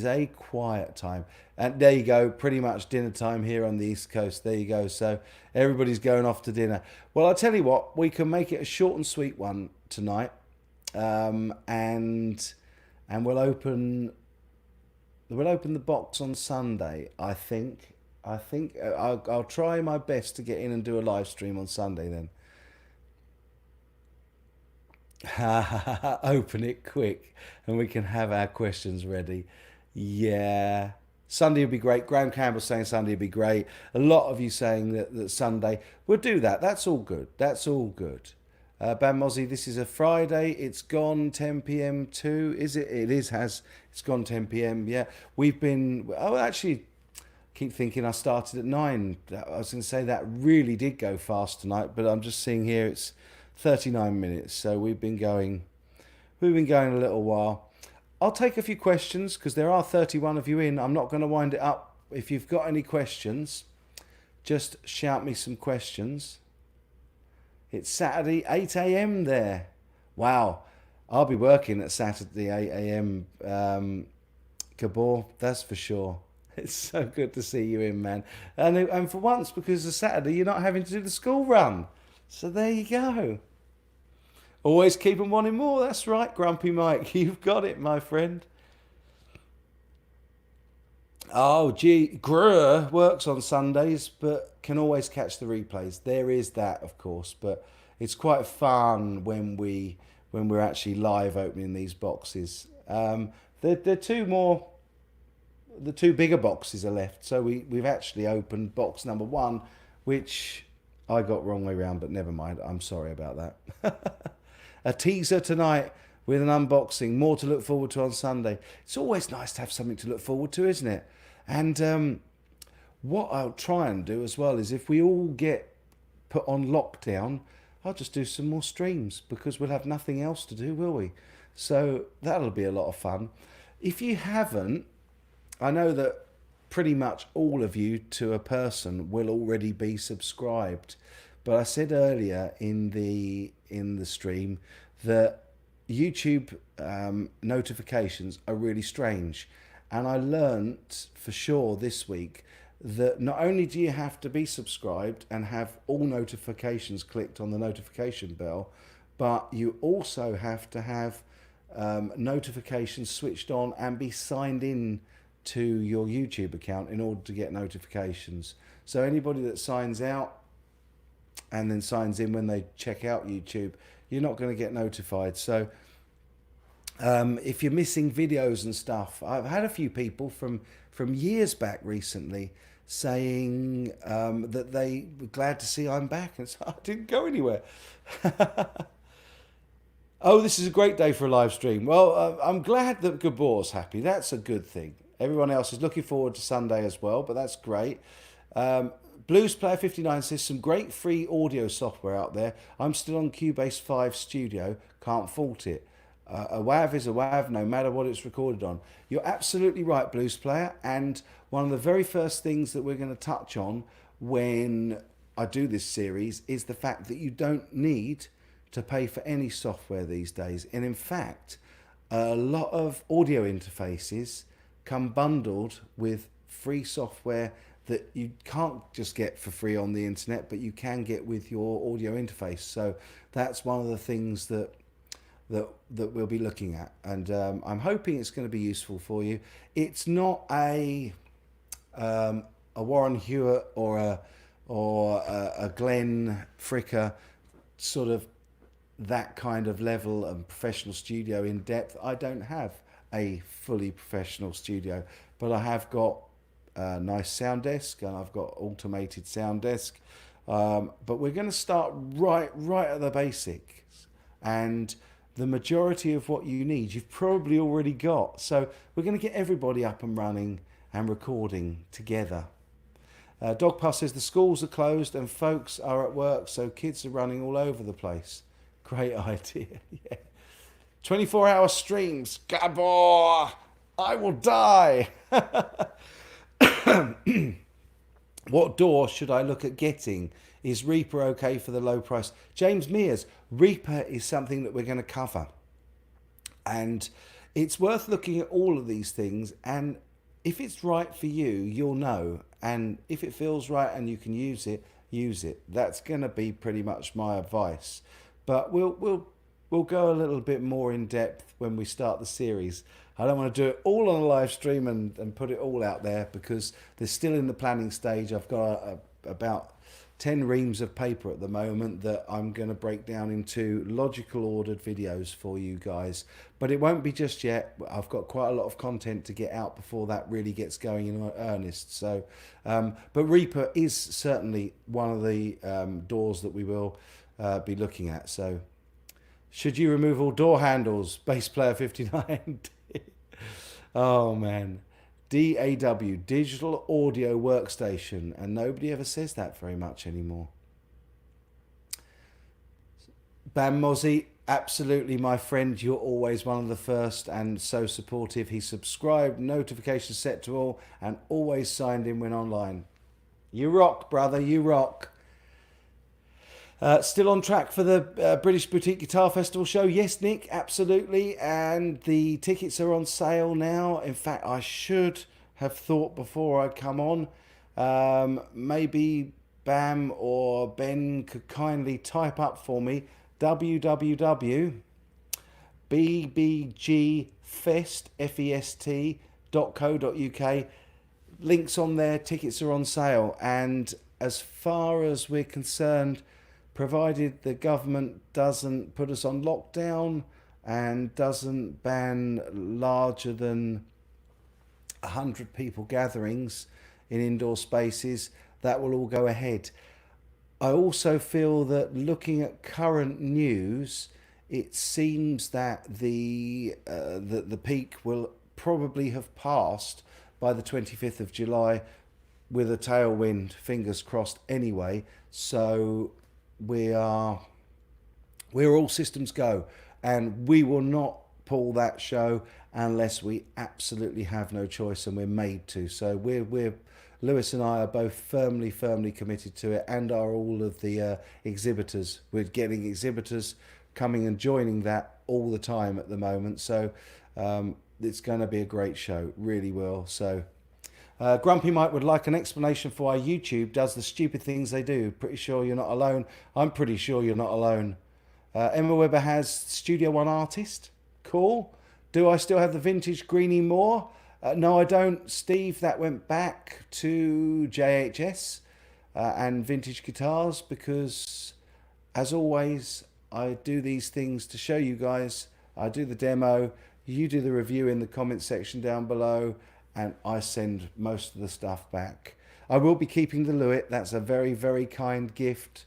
a quiet time. And there you go, pretty much dinner time here on the East Coast. There you go. So everybody's going off to dinner. Well, I'll tell you what, we can make it a short and sweet one tonight, and we'll open the box on Sunday. I think I'll try my best to get in and do a live stream on Sunday then. Open it quick and we can have our questions ready. Yeah, Sunday would be great. Graham Campbell saying Sunday would be great. A lot of you saying that Sunday. We'll do that. That's all good. That's all good. Bam Mozzie, this is a Friday. It's gone 10 p.m. too. Is it? It is. It's gone 10 p.m. Yeah, we've been. Oh, actually, keep thinking I started at 9. I was going to say that really did go fast tonight, but I'm just seeing here it's 39 minutes, so we've been going a little while. I'll take a few questions because there are 31 of you in. I'm not going to wind it up. If you've got any questions, just shout me some questions. It's Saturday, 8 a.m. there. Wow, I'll be working at Saturday 8 a.m. Gabor, that's for sure. It's so good to see you in, man. And for once, because it's Saturday, you're not having to do the school run. So there you go. Always keep them wanting more. That's right, Grumpy Mike. You've got it, my friend. Oh, gee, Grr works on Sundays, but can always catch the replays. There is that, of course, but it's quite fun when we're actually live opening these boxes. The two bigger boxes are left, so we've actually opened box number one, which I got wrong way round, but never mind. I'm sorry about that. A teaser tonight with an unboxing. More to look forward to on Sunday. It's always nice to have something to look forward to, isn't it? And what I'll try and do as well is if we all get put on lockdown, I'll just do some more streams because we'll have nothing else to do, will we? So that'll be a lot of fun. If you haven't, I know that pretty much all of you to a person will already be subscribed. But I said earlier in the stream that YouTube notifications are really strange. And I learnt for sure this week that not only do you have to be subscribed and have all notifications clicked on the notification bell, but you also have to have notifications switched on and be signed in to your YouTube account in order to get notifications. So anybody that signs out and then signs in when they check out YouTube, you're not going to get notified. So if you're missing videos and stuff, I've had a few people from years back recently saying that they were glad to see I'm back, and so I didn't go anywhere. Oh, this is a great day for a live stream. Well, I'm glad that Gabor's happy. That's a good thing. Everyone else is looking forward to Sunday as well, but that's great. Blues Player 59 says some great free audio software out there. I'm still on Cubase 5 Studio. Can't fault it. A WAV is a WAV no matter what it's recorded on. You're absolutely right, Blues Player. And one of the very first things that we're going to touch on when I do this series is the fact that you don't need to pay for any software these days. And in fact, a lot of audio interfaces come bundled with free software that you can't just get for free on the internet, but you can get with your audio interface. So that's one of the things that we'll be looking at, and I'm hoping it's going to be useful for you. It's not a Warren Hewitt or a Glenn Fricker sort of that kind of level of professional studio in depth. I don't have a fully professional studio, but I have got a nice sound desk and I've got automated sound desk. But we're going to start right at the basics, and the majority of what you need you've probably already got. So we're going to get everybody up and running and recording together. Dogpuss says the schools are closed and folks are at work, so kids are running all over the place. Great idea. Yeah. 24-hour streams. Gabor, I will die. What door should I look at getting? Is Reaper okay for the low price? James Mears, Reaper is something that we're going to cover. And it's worth looking at all of these things. And if it's right for you, you'll know. And if it feels right and you can use it, use it. That's going to be pretty much my advice. But we'll go a little bit more in depth when we start the series. I don't want to do it all on a live stream and put it all out there because they're still in the planning stage. I've got about 10 reams of paper at the moment that I'm going to break down into logical ordered videos for you guys. But it won't be just yet. I've got quite a lot of content to get out before that really gets going in earnest. So, but Reaper is certainly one of the doors that we will be looking at. So, should you remove all door handles? Bass Player 59. Oh man. DAW, Digital Audio Workstation, and nobody ever says that very much anymore. Bam Mozzie, absolutely my friend, you're always one of the first and so supportive. He subscribed, notifications set to all, and always signed in when online. You rock, brother, you rock. Still on track for the British Boutique Guitar Festival show? Yes, Nick, absolutely. And the tickets are on sale now. In fact, I should have thought before I come on. Maybe Bam or Ben could kindly type up for me www.bbgfest.co.uk. links on there, tickets are on sale, and as far as we're concerned, provided the government doesn't put us on lockdown and doesn't ban larger than 100 people gatherings in indoor spaces, that will all go ahead. I also feel that looking at current news, it seems that the peak will probably have passed by the 25th of July with a tailwind, fingers crossed anyway. So we're all systems go, and we will not pull that show unless we absolutely have no choice and we're made to. So we're Lewis and I are both firmly committed to it, and are all of the exhibitors. We're getting exhibitors coming and joining that all the time at the moment. So it's going to be a great show, really will. So Grumpy Mike would like an explanation for why YouTube does the stupid things they do. Pretty sure you're not alone. I'm pretty sure you're not alone. Emma Webber has Studio One artist. Cool. Do I still have the vintage Greenie Moore? No, I don't, Steve. That went back to JHS and Vintage Guitars, because, as always, I do these things to show you guys. I do the demo, you do the review in the comment section down below, and I send most of the stuff back. I will be keeping the LeWitt. That's a very kind gift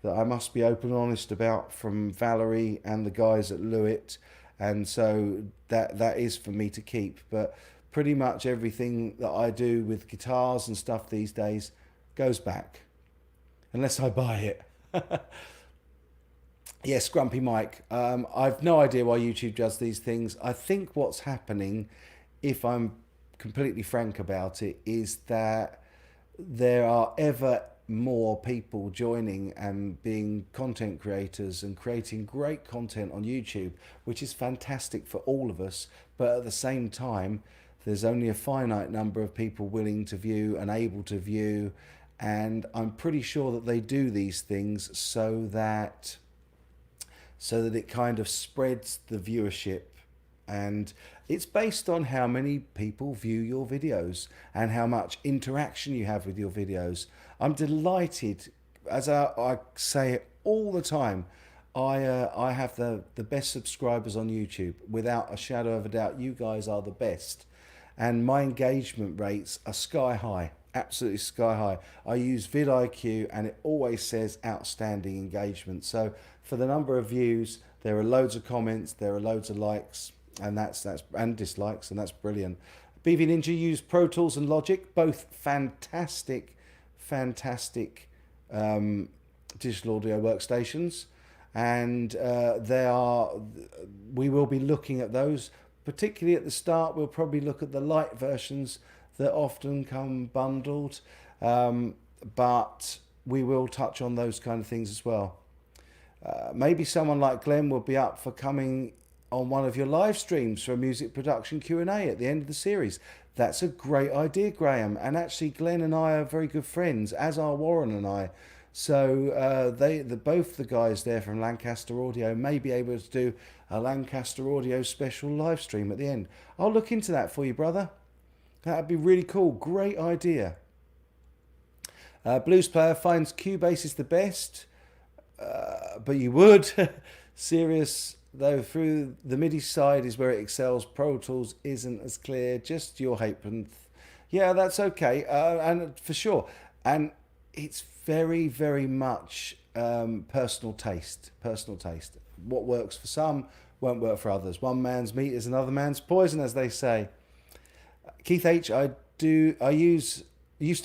that I must be open and honest about from Valerie and the guys at LeWitt, and so that is for me to keep. But pretty much everything that I do with guitars and stuff these days goes back, unless I buy it. Yes, Grumpy Mike. I've no idea why YouTube does these things. I think what's happening, if I'm completely frank about it, is that there are ever more people joining and being content creators and creating great content on YouTube, which is fantastic for all of us. But at the same time, there's only a finite number of people willing to view and able to view, and I'm pretty sure that they do these things so that it kind of spreads the viewership, and it's based on how many people view your videos and how much interaction you have with your videos. I'm delighted, as I say it all the time, I have the best subscribers on YouTube, without a shadow of a doubt. You guys are the best. And my engagement rates are sky high, absolutely sky high. I use vidIQ and it always says outstanding engagement. So for the number of views, there are loads of comments, there are loads of likes, and that's and dislikes, and that's brilliant. BV Ninja use Pro Tools and Logic, both fantastic digital audio workstations, and we will be looking at those. Particularly at the start, we'll probably look at the light versions that often come bundled, but we will touch on those kind of things as well. Maybe someone like Glenn will be up for coming on one of your live streams for a music production Q&A at the end of the series. That's a great idea, Graham. And actually, Glenn and I are very good friends, as are Warren and I. So both the guys there from Lancaster Audio may be able to do a Lancaster Audio special live stream at the end. I'll look into that for you, brother. That'd be really cool. Great idea. Blues Player finds Cubase is the best, but you would. Serious, though, through the MIDI side is where it excels. Pro Tools isn't as clear. Just your halfpenny. Yeah, that's okay. And for sure. And it's very much personal taste. What works for some won't work for others. One man's meat is another man's poison, as they say. Keith H, I used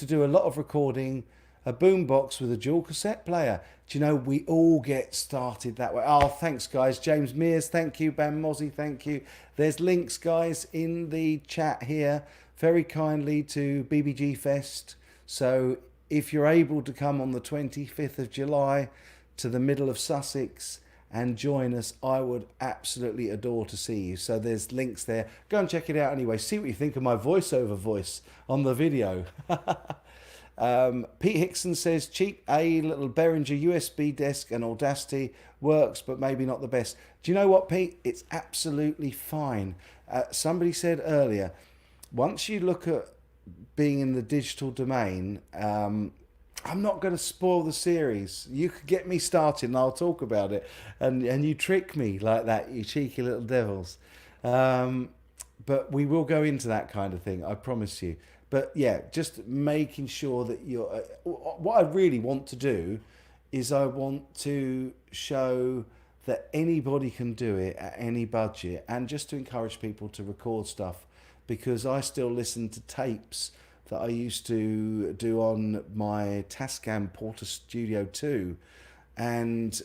to do a lot of recording, a boombox with a dual cassette player. Do you know, we all get started that way. Oh, thanks, guys. James Mears, thank you. Bam Mozzie, thank you. There's links, guys, in the chat here, very kindly, to BBG Fest. So if you're able to come on the 25th of July to the middle of Sussex and join us, I would absolutely adore to see you. So there's links there. Go and check it out anyway. See what you think of my voiceover voice on the video. Pete Hickson says, cheap A little Behringer USB desk and Audacity works, but maybe not the best. Do you know what, Pete? It's absolutely fine. Somebody said earlier, once you look at being in the digital domain, I'm not going to spoil the series. You could get me started and I'll talk about it. And you trick me like that, you cheeky little devils. Um, but we will go into that kind of thing, I promise you. But yeah, just making sure that you're. What I really want to do is I want to show that anybody can do it at any budget, and just to encourage people to record stuff, because I still listen to tapes that I used to do on my Tascam Porta Studio 2, and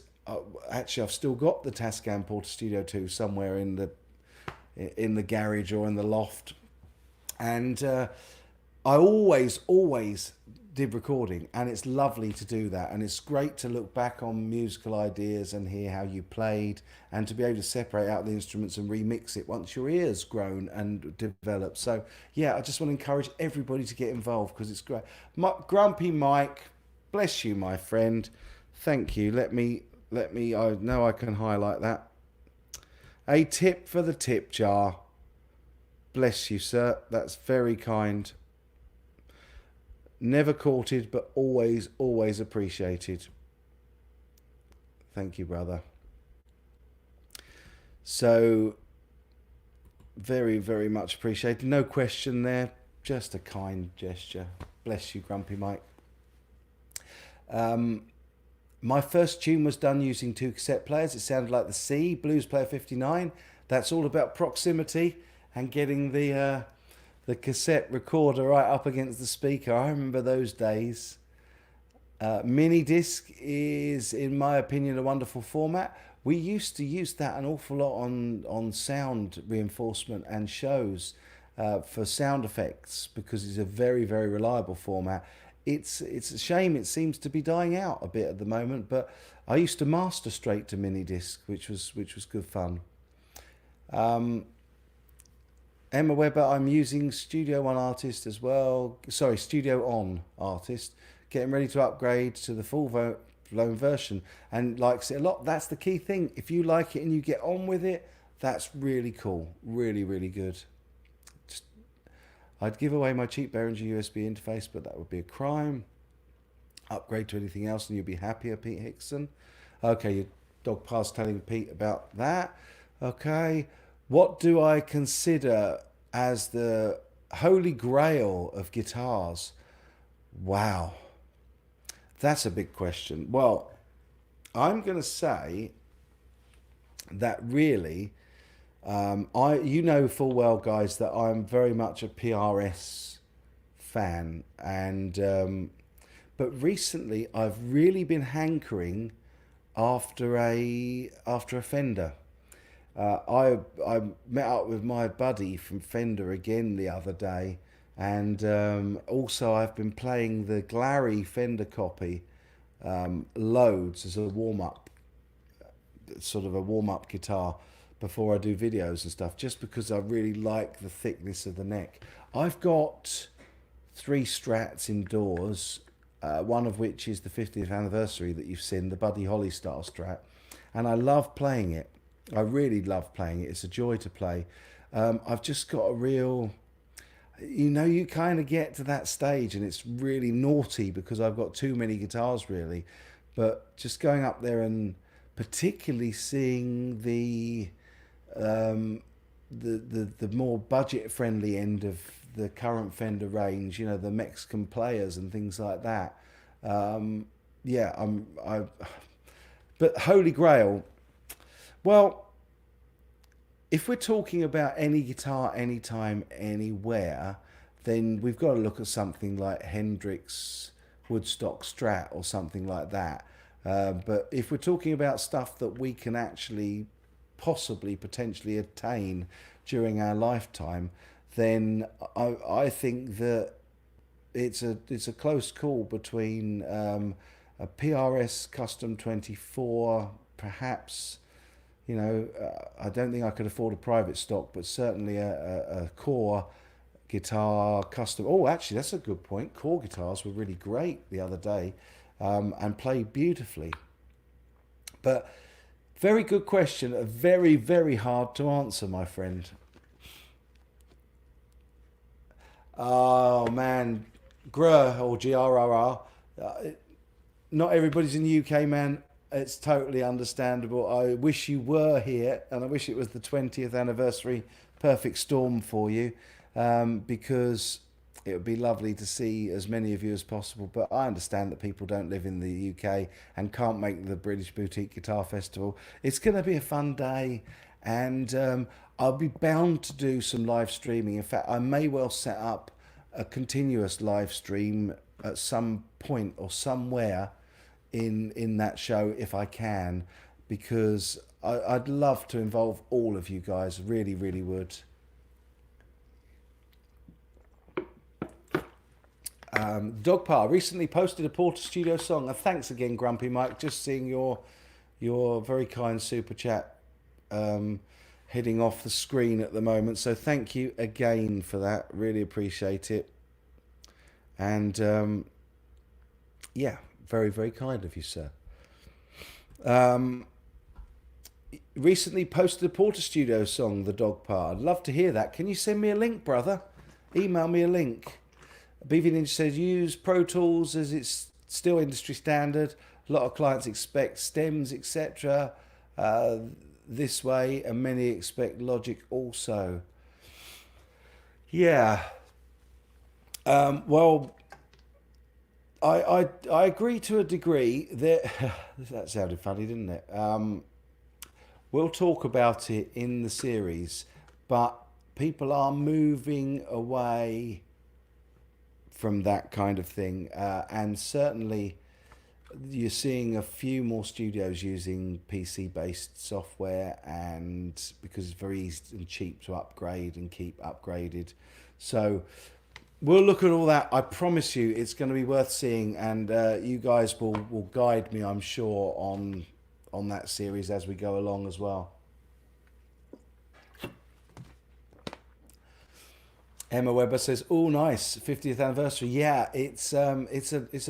actually I've still got the Tascam Porta Studio 2 somewhere in the garage or in the loft, and I always did recording, and it's lovely to do that, and it's great to look back on musical ideas and hear how you played, and to be able to separate out the instruments and remix it once your ears grown and developed. So yeah, I just want to encourage everybody to get involved because it's great. Grumpy Mike, bless you, my friend. Thank you. Let me. I know I can highlight that. A tip for the tip jar. Bless you, sir. That's very kind. Never courted, but always appreciated. Thank you, brother. So, very much appreciated. No question there. Just a kind gesture. Bless you, Grumpy Mike. My first tune was done using 2 cassette players. It sounded like the C, Blues Player 59. That's all about proximity and getting the cassette recorder right up against the speaker. I remember those days. Mini disc is, in my opinion, a wonderful format. We used to use that an awful lot on sound reinforcement and shows for sound effects, because it's a very reliable format. It's a shame it seems to be dying out a bit at the moment, but I used to master straight to mini disc, which was good fun. Emma Webber, I'm using Studio One Artist as well. Sorry, Studio On Artist. Getting ready to upgrade to the full-blown version, and likes it a lot. That's the key thing. If you like it and you get on with it, that's really cool. Really good. I'd give away my cheap Behringer USB interface, but that would be a crime. Upgrade to anything else and you'll be happier, Pete Hickson. Okay, your dog pa's telling Pete about that. Okay. What do I consider as the holy grail of guitars? Wow. That's a big question. Well, I'm going to say that really, you know full well, guys, that I'm very much a PRS fan, and but recently I've really been hankering after a Fender. I met up with my buddy from Fender again the other day, and also I've been playing the Glary Fender copy loads as a warm-up, sort of a warm-up guitar before I do videos and stuff, just because I really like the thickness of the neck. I've got 3 Strats indoors, one of which is the 50th anniversary that you've seen, the Buddy Holly style Strat, and I love playing it. I really love playing it. It's a joy to play. I've just got a real, you kind of get to that stage and it's really naughty because I've got too many guitars really, but just going up there and particularly seeing the more budget friendly end of the current Fender range, the Mexican players and things like that. But Holy Grail. Well, if we're talking about any guitar, anytime, anywhere, then we've got to look at something like Hendrix Woodstock Strat or something like that. But if we're talking about stuff that we can actually potentially attain during our lifetime, then I think that it's a close call between a PRS Custom 24, perhaps. I don't think I could afford a private stock, but certainly a core guitar custom. Oh, actually, that's a good point. Core guitars were really great the other day, and played beautifully. But very good question. Very hard to answer, my friend. Oh man, Grr or GRRR. Not everybody's in the UK, man. It's totally understandable. I wish you were here, and I wish it was the 20th anniversary perfect storm for you, because it would be lovely to see as many of you as possible. But I understand that people don't live in the UK and can't make the British Boutique Guitar Festival. It's going to be a fun day, and I'll be bound to do some live streaming. In fact, I may well set up a continuous live stream at some point or somewhere in that show if I can, because I'd love to involve all of you guys. Really, really would. Dogpa recently posted a Porter Studio song. Thanks again, Grumpy Mike. Just seeing your very kind super chat heading off the screen at the moment. So thank you again for that. Really appreciate it. And yeah, very, very kind of you, sir. Recently posted a Porter Studio song, The Dog Part. I'd love to hear that. Can you send me a link, brother? Email me a link. BV Ninja says, use Pro Tools as it's still industry standard. A lot of clients expect stems, etc. This way, and many expect Logic also. Yeah. Well, I agree to a degree. That sounded funny, didn't it? We'll talk about it in the series, but people are moving away from that kind of thing, and certainly you're seeing a few more studios using PC-based software, and because it's very easy and cheap to upgrade and keep upgraded. So we'll look at all that. I promise you it's going to be worth seeing, and you guys will guide me, I'm sure, on that series as we go along as well. Emma Webber says, "Oh, nice, 50th anniversary. Yeah, it's a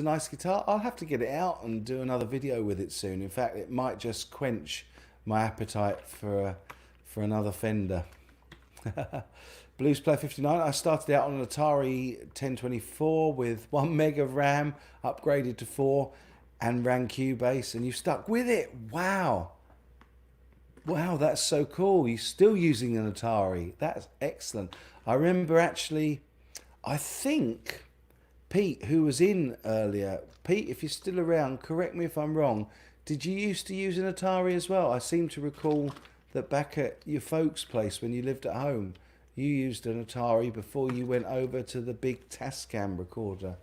nice guitar. I'll have to get it out and do another video with it soon. In fact, it might just quench my appetite for another Fender." Blues Player 59. I started out on an Atari 1024 with 1 meg of RAM, upgraded to 4, and ran Cubase, and you stuck with it. Wow. Wow, that's so cool. You're still using an Atari. That's excellent. I remember actually, I think Pete, who was in earlier, Pete, if you're still around, correct me if I'm wrong, did you used to use an Atari as well? I seem to recall that back at your folks' place when you lived at home, you used an Atari before you went over to the big Tascam recorder.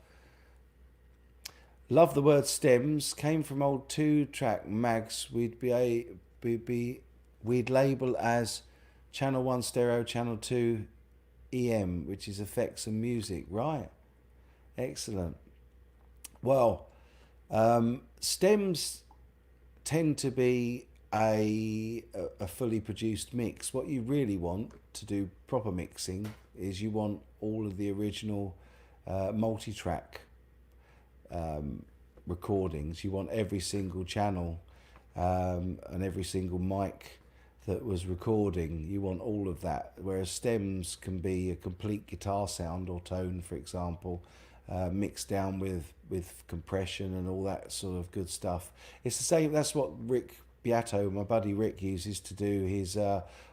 Love the word stems. Came from old 2-track mags. We'd label as channel 1 stereo, channel 2 EM, which is effects and music. Right. Excellent. Well, stems tend to be a fully produced mix. What you really want to do proper mixing is you want all of the original multi-track recordings. You want every single channel and every single mic that was recording. You want all of that, whereas stems can be a complete guitar sound or tone, for example, mixed down with compression and all that sort of good stuff. It's the same. That's what Rick Beato, my buddy Rick, uses to do his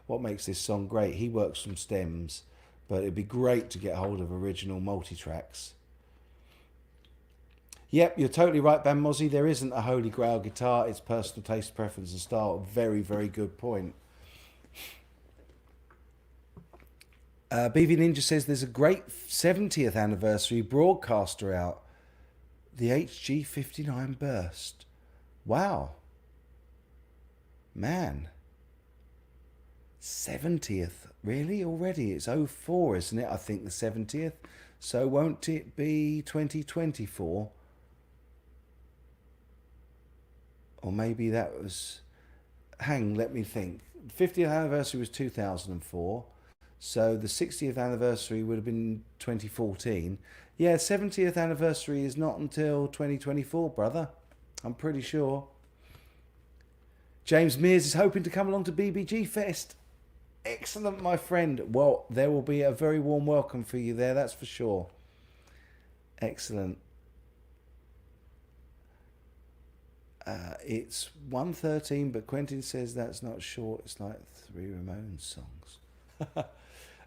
what makes this song great. He works from stems, but it'd be great to get hold of original multi-tracks. Yep, you're totally right, Bam Mozzie. There isn't a holy grail guitar. It's personal taste, preference, and style. Very, very good point. BV Ninja says there's a great 70th anniversary broadcaster out. The HG59 Burst. Wow. Man. 70th. Really? Already? It's 04, isn't it? I think the 70th. So won't it be 2024? Or maybe that was... let me think. 50th anniversary was 2004. So the 60th anniversary would have been 2014. Yeah, 70th anniversary is not until 2024, brother. I'm pretty sure. James Mears is hoping to come along to BBG Fest. Excellent, my friend. Well, there will be a very warm welcome for you there, that's for sure. Excellent. It's 1:13, but Quentin says that's not short. It's like 3 Ramones songs.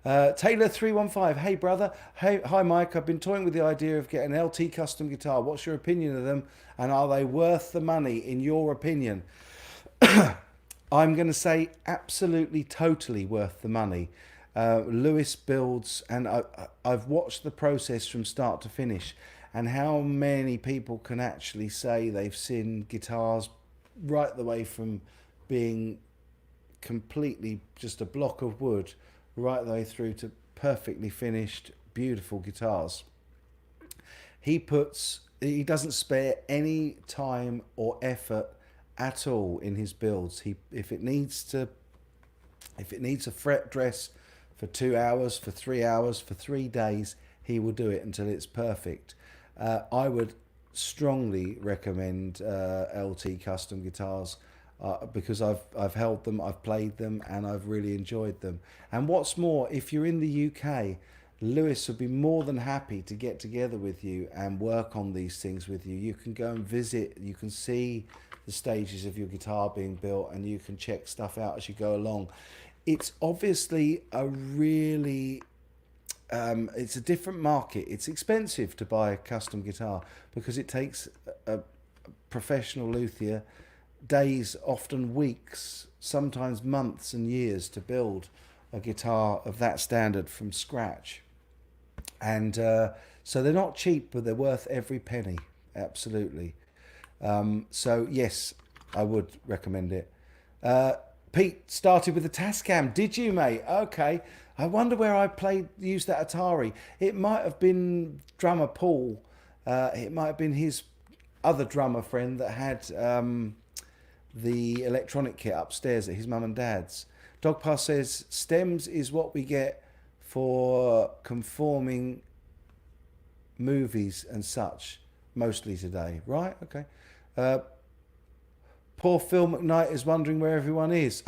Taylor315, hey brother, hey, hi Mike, I've been toying with the idea of getting an LT custom guitar. What's your opinion of them, and are they worth the money in your opinion? I'm going to say absolutely, totally worth the money. Lewis builds, and I've watched the process from start to finish, and how many people can actually say they've seen guitars right the way from being completely just a block of wood right the way through to perfectly finished, beautiful guitars. He doesn't spare any time or effort at all in his builds. If it needs a fret dress for 2 hours, for 3 hours, for 3 days, he will do it until it's perfect. I would strongly recommend LT custom guitars. Because I've held them, I've played them, and I've really enjoyed them. And what's more, if you're in the UK, Lewis would be more than happy to get together with you and work on these things with you. You can go and visit, you can see the stages of your guitar being built, and you can check stuff out as you go along. It's obviously a really it's a different market. It's expensive to buy a custom guitar because it takes a professional luthier days, often weeks, sometimes months and years to build a guitar of that standard from scratch. And so they're not cheap, but they're worth every penny. Absolutely. So yes, I would recommend it. Pete started with the Tascam. Did you, mate? Okay. I wonder where I used that Atari. It might have been drummer Paul. It might have been his other drummer friend that had the electronic kit upstairs at his mum and dad's. Dogpass says stems is what we get for conforming movies and such mostly today. Right? Okay. Poor Phil McKnight is wondering where everyone is.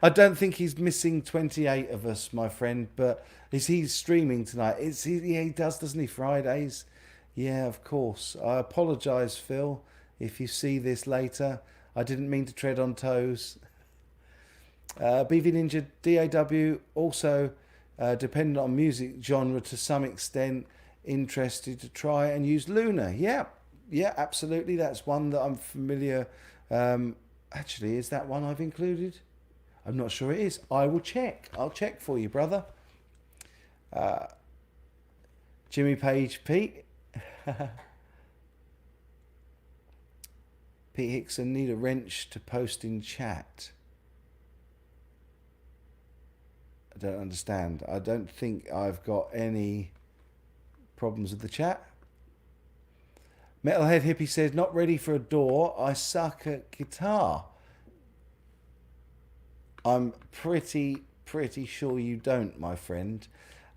I don't think he's missing 28 of us, my friend, but is he streaming tonight? Yeah, he does, doesn't he? Fridays? Yeah, of course. I apologise, Phil, if you see this later. I didn't mean to tread on toes. BV Ninja DAW also dependent on music genre to some extent, interested to try and use Luna. Yeah, absolutely. That's one that I'm familiar. Actually, is that one I've included? I'm not sure it is. I will check. I'll check for you, brother. Jimmy Page, Pete. Pete Hickson, need a wrench to post in chat. I don't understand. I don't think I've got any problems with the chat. Metalhead Hippie says, not ready for a door. I suck at guitar. I'm pretty sure you don't, my friend.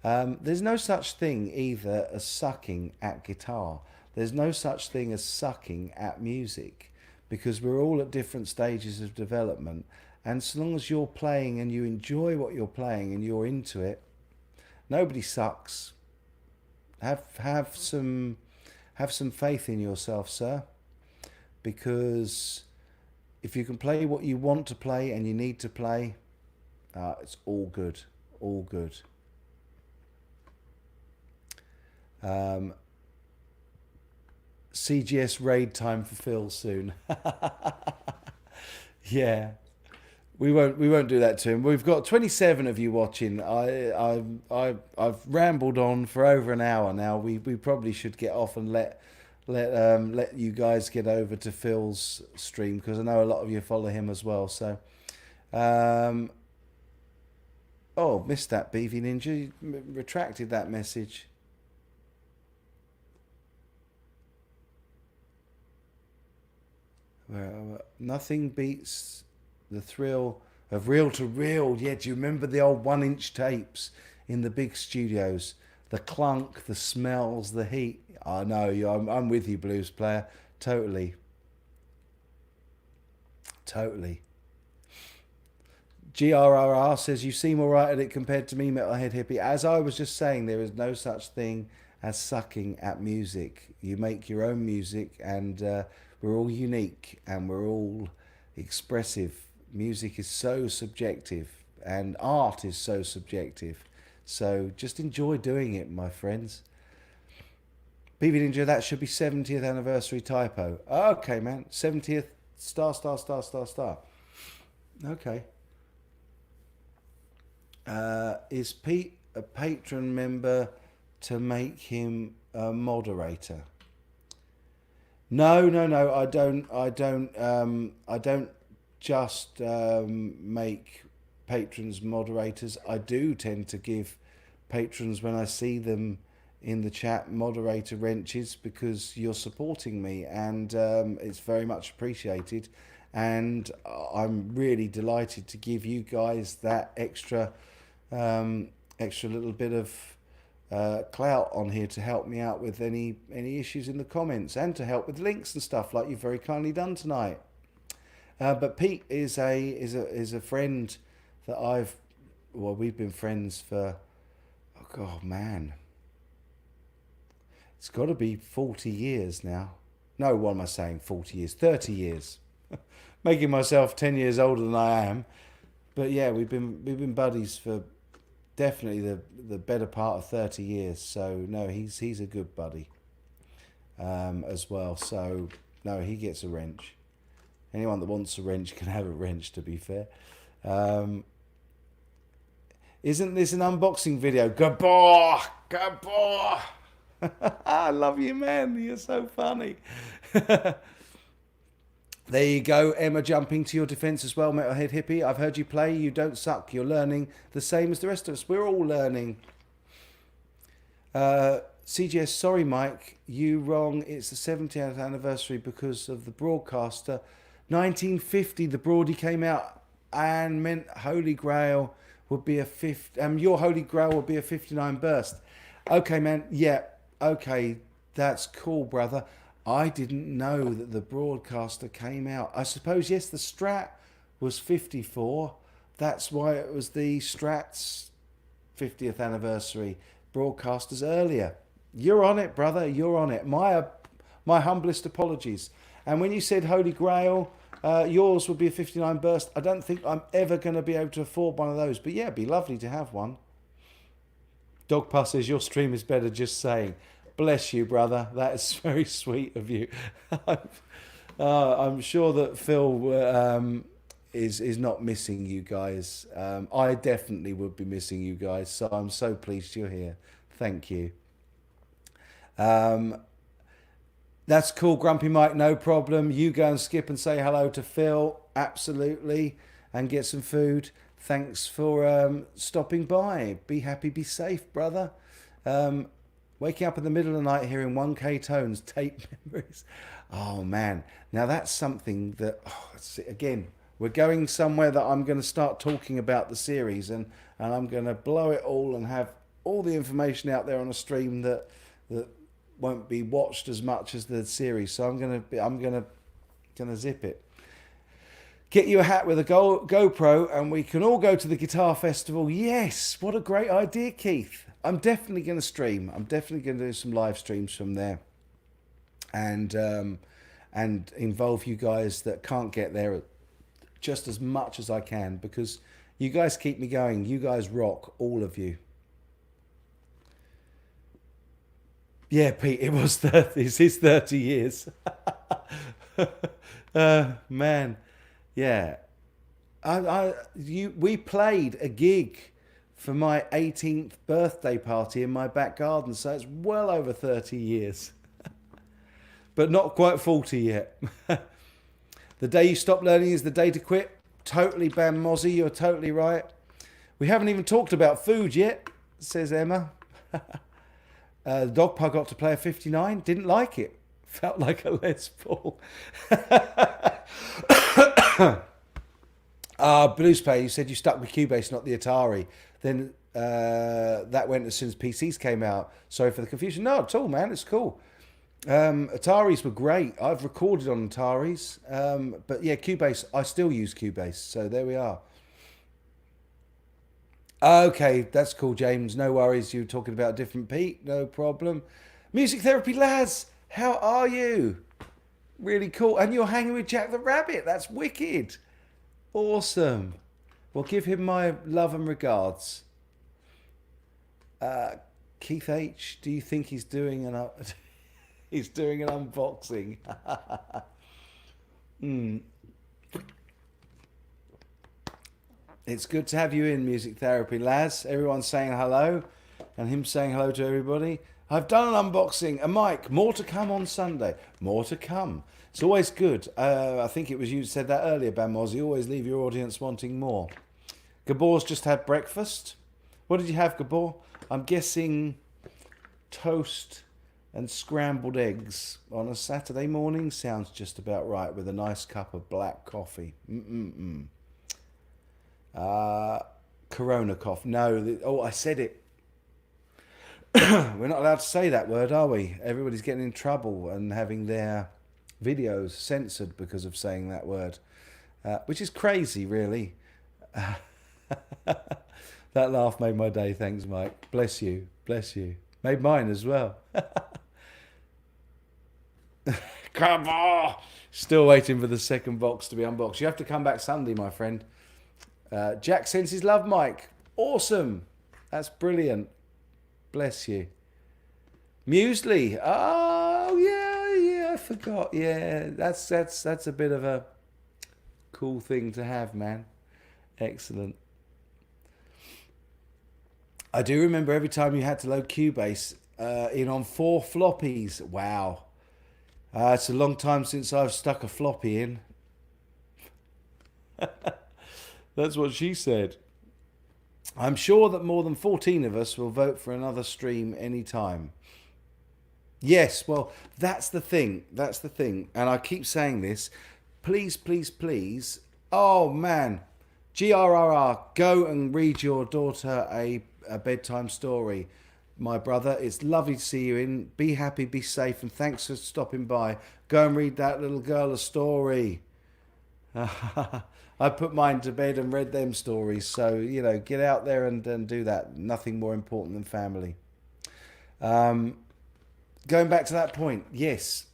There's no such thing either as sucking at guitar. There's no such thing as sucking at music, because we're all at different stages of development. And so long as you're playing and you enjoy what you're playing and you're into it, nobody sucks. Have some faith in yourself, sir, because if you can play what you want to play and you need to play, it's all good, all good. CGS raid time for Phil soon. Yeah, we won't do that to him. We've got 27 of you watching. I've rambled on for over an hour now. We probably should get off and let you guys get over to Phil's stream, because I know a lot of you follow him as well. So, oh, missed that, BV Ninja. Retracted that message. Well, nothing beats the thrill of reel to reel. Yeah, do you remember the old 1-inch tapes in the big studios? The clunk, the smells, the heat. I know, I'm with you, blues player. Totally. GRRR says, you seem all right at it compared to me, Metalhead Hippie. As I was just saying, there is no such thing as sucking at music. You make your own music, and we're all unique and we're all expressive. Music is so subjective and art is so subjective. So just enjoy doing it, my friends. PV Ninja, that should be 70th anniversary typo. Okay, man. 70th star. Okay. Is Pete a patron member to make him a moderator? No. I don't just make patrons moderators. I do tend to give patrons, when I see them in the chat, moderator wrenches, because you're supporting me, and it's very much appreciated. And I'm really delighted to give you guys that extra little bit of clout on here to help me out with any issues in the comments, and to help with links and stuff like you've very kindly done tonight. But Pete is a friend that we've been friends for, oh God, man, it's got to be 40 years now. No, what am I saying? 40 years, 30 years. Making myself 10 years older than I am. But yeah, we've been buddies for definitely the better part of 30 years. So no, he's a good buddy as well. So no, he gets a wrench. Anyone that wants a wrench can have a wrench, to be fair. Isn't this an unboxing video? Gabor! I love you, man. You're so funny. There you go, Emma, jumping to your defence as well, Metalhead Hippie. I've heard you play. You don't suck. You're learning the same as the rest of us. We're all learning. CGS, sorry, Mike. You wrong. It's the 70th anniversary because of the broadcaster. 1950, the Broadie came out and meant Holy Grail would be a your Holy Grail would be a 59 burst. Okay, man. Yeah. Okay. That's cool, brother. I didn't know that the broadcaster came out. I suppose, yes, the Strat was 54. That's why it was the Strat's 50th anniversary. Broadcasters earlier. You're on it, brother. You're on it. My humblest apologies. And when you said Holy Grail, yours would be a 59 burst. I don't think I'm ever going to be able to afford one of those. But yeah, it'd be lovely to have one. Dogpa says, your stream is better, just saying. Bless you, brother. That is very sweet of you. I'm sure that Phil is not missing you guys. I definitely would be missing you guys. So I'm so pleased you're here. Thank you. That's cool, Grumpy Mike. No problem. You go and skip and say hello to Phil. Absolutely. And get some food. Thanks for stopping by. Be happy, be safe, brother. Waking up in the middle of the night hearing 1K tones, tape memories. Oh, man. Now, that's something that, again, we're going somewhere that I'm going to start talking about the series, and I'm going to blow it all and have all the information out there on a stream that won't be watched as much as the series. So I'm going to zip it. Get you a hat with a GoPro and we can all go to the guitar festival. Yes, what a great idea, Keith. I'm definitely going to stream. I'm definitely going to do some live streams from there, and involve you guys that can't get there just as much as I can, because you guys keep me going. You guys rock, all of you. Yeah, Pete, it was 30. It's his 30 years. Man, yeah. We played a gig for my 18th birthday party in my back garden, so it's well over 30 years. But not quite 40 yet. The day you stop learning is the day to quit. Totally, Bam Mozzie, you're totally right. We haven't even talked about food yet, says Emma. The dog pug got to play a 59, didn't like it. Felt like a Les Paul. Blues Player, you said you stuck with Cubase, not the Atari. Then that went as soon as PCs came out. Sorry for the confusion. No, at all, man. It's cool. Ataris were great. I've recorded on Ataris. But yeah, Cubase, I still use Cubase. So there we are. Okay, that's cool, James. No worries. You're talking about a different Pete. No problem. Music Therapy Lads, how are you? Really cool. And you're hanging with Jack the Rabbit. That's wicked. Awesome. Well, give him my love and regards. Keith H, do you think he's doing an he's doing an unboxing? It's good to have you in, Music Therapy Lads. Everyone's saying hello, and him saying hello to everybody. I've done an unboxing, a mic. More to come on Sunday. More to come. It's always good. I think it was you who said that earlier, Bamos. You always leave your audience wanting more. Gabor's just had breakfast. What did you have, Gabor? I'm guessing toast and scrambled eggs on a Saturday morning. Sounds just about right, with a nice cup of black coffee. Corona cough. No. Oh, I said it. We're not allowed to say that word, are we? Everybody's getting in trouble and having their videos censored because of saying that word, which is crazy, really. That laugh made my day. Thanks, Mike. Bless you. Bless you. Made mine as well. Come on. Still waiting for the second box to be unboxed. You have to come back Sunday, my friend. Jack sends his love, Mike. Awesome. That's brilliant. Bless you. Muesli. Oh, yeah, I forgot. Yeah, that's a bit of a cool thing to have, man. Excellent. I do remember every time you had to load Cubase in on 4 floppies. Wow. It's a long time since I've stuck a floppy in. That's what she said. I'm sure that more than 14 of us will vote for another stream anytime. Yes, well, that's the thing. That's the thing. And I keep saying this. Please, please, please. Oh, man. GRRR, go and read your daughter a bedtime story. My brother, it's lovely to see you in. Be happy, be safe, and thanks for stopping by. Go and read that little girl a story. I put mine to bed and read them stories. So, you know, get out there and do that. Nothing more important than family. Going back to that point, yes,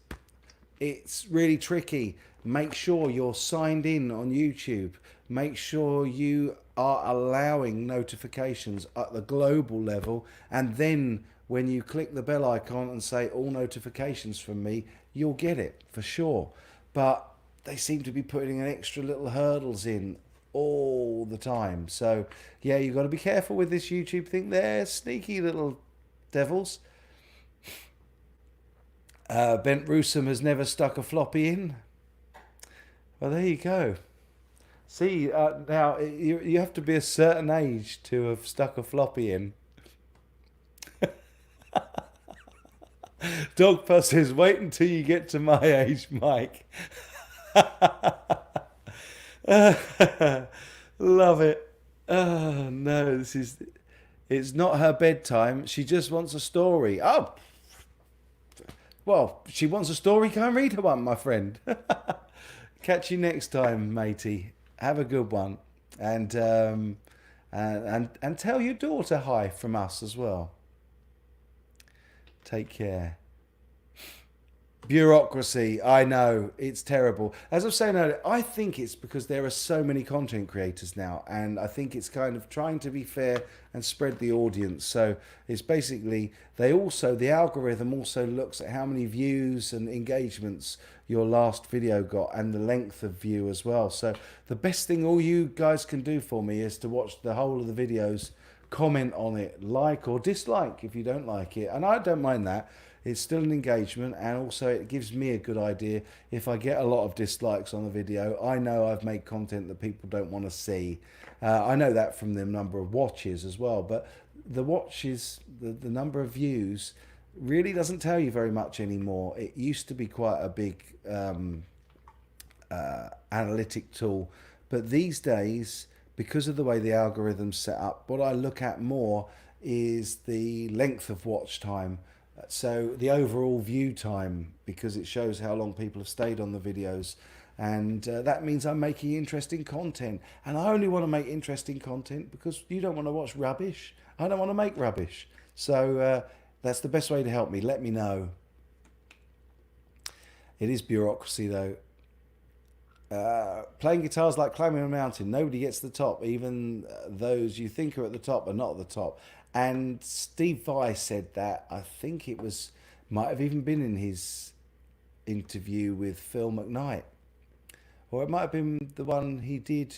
it's really tricky. Make sure you're signed in on YouTube. Make sure you are allowing notifications at the global level. And then when you click the bell icon and say all notifications from me, you'll get it for sure. But they seem to be putting an extra little hurdles in all the time. So, yeah, you've got to be careful with this YouTube thing. They're sneaky little devils. Bent Roosum has never stuck a floppy in. Well, there you go. See, now, you have to be a certain age to have stuck a floppy in. Dogpa says, wait until you get to my age, Mike. Love it. Oh, no, it's not her bedtime. She just wants a story. Oh, well, she wants a story. Go and read her one, my friend. Catch you next time, matey. Have a good one. And tell your daughter hi from us as well. Take care. Bureaucracy, I know, it's terrible. As I was saying earlier, I think it's because there are so many content creators now, and I think it's kind of trying to be fair and spread the audience. So it's basically, the algorithm also looks at how many views and engagements your last video got and the length of view as well. So the best thing all you guys can do for me is to watch the whole of the videos, comment on it, like or dislike if you don't like it. And I don't mind that. It's still an engagement, and also it gives me a good idea. If I get a lot of dislikes on the video, I know I've made content that people don't want to see. I know that from the number of watches as well, but the watches, the number of views really doesn't tell you very much anymore. It used to be quite a big analytic tool, but these days, because of the way the algorithm's set up, what I look at more is the length of watch time. So the overall view time, because it shows how long people have stayed on the videos. And that means I'm making interesting content. And I only want to make interesting content because you don't want to watch rubbish. I don't want to make rubbish. So that's the best way to help me. Let me know. It is bureaucracy, though. Playing guitars like climbing a mountain. Nobody gets to the top. Even those you think are at the top are not at the top. And Steve Vai said that. I think it might have even been in his interview with Phil McKnight. Or it might have been the one he did.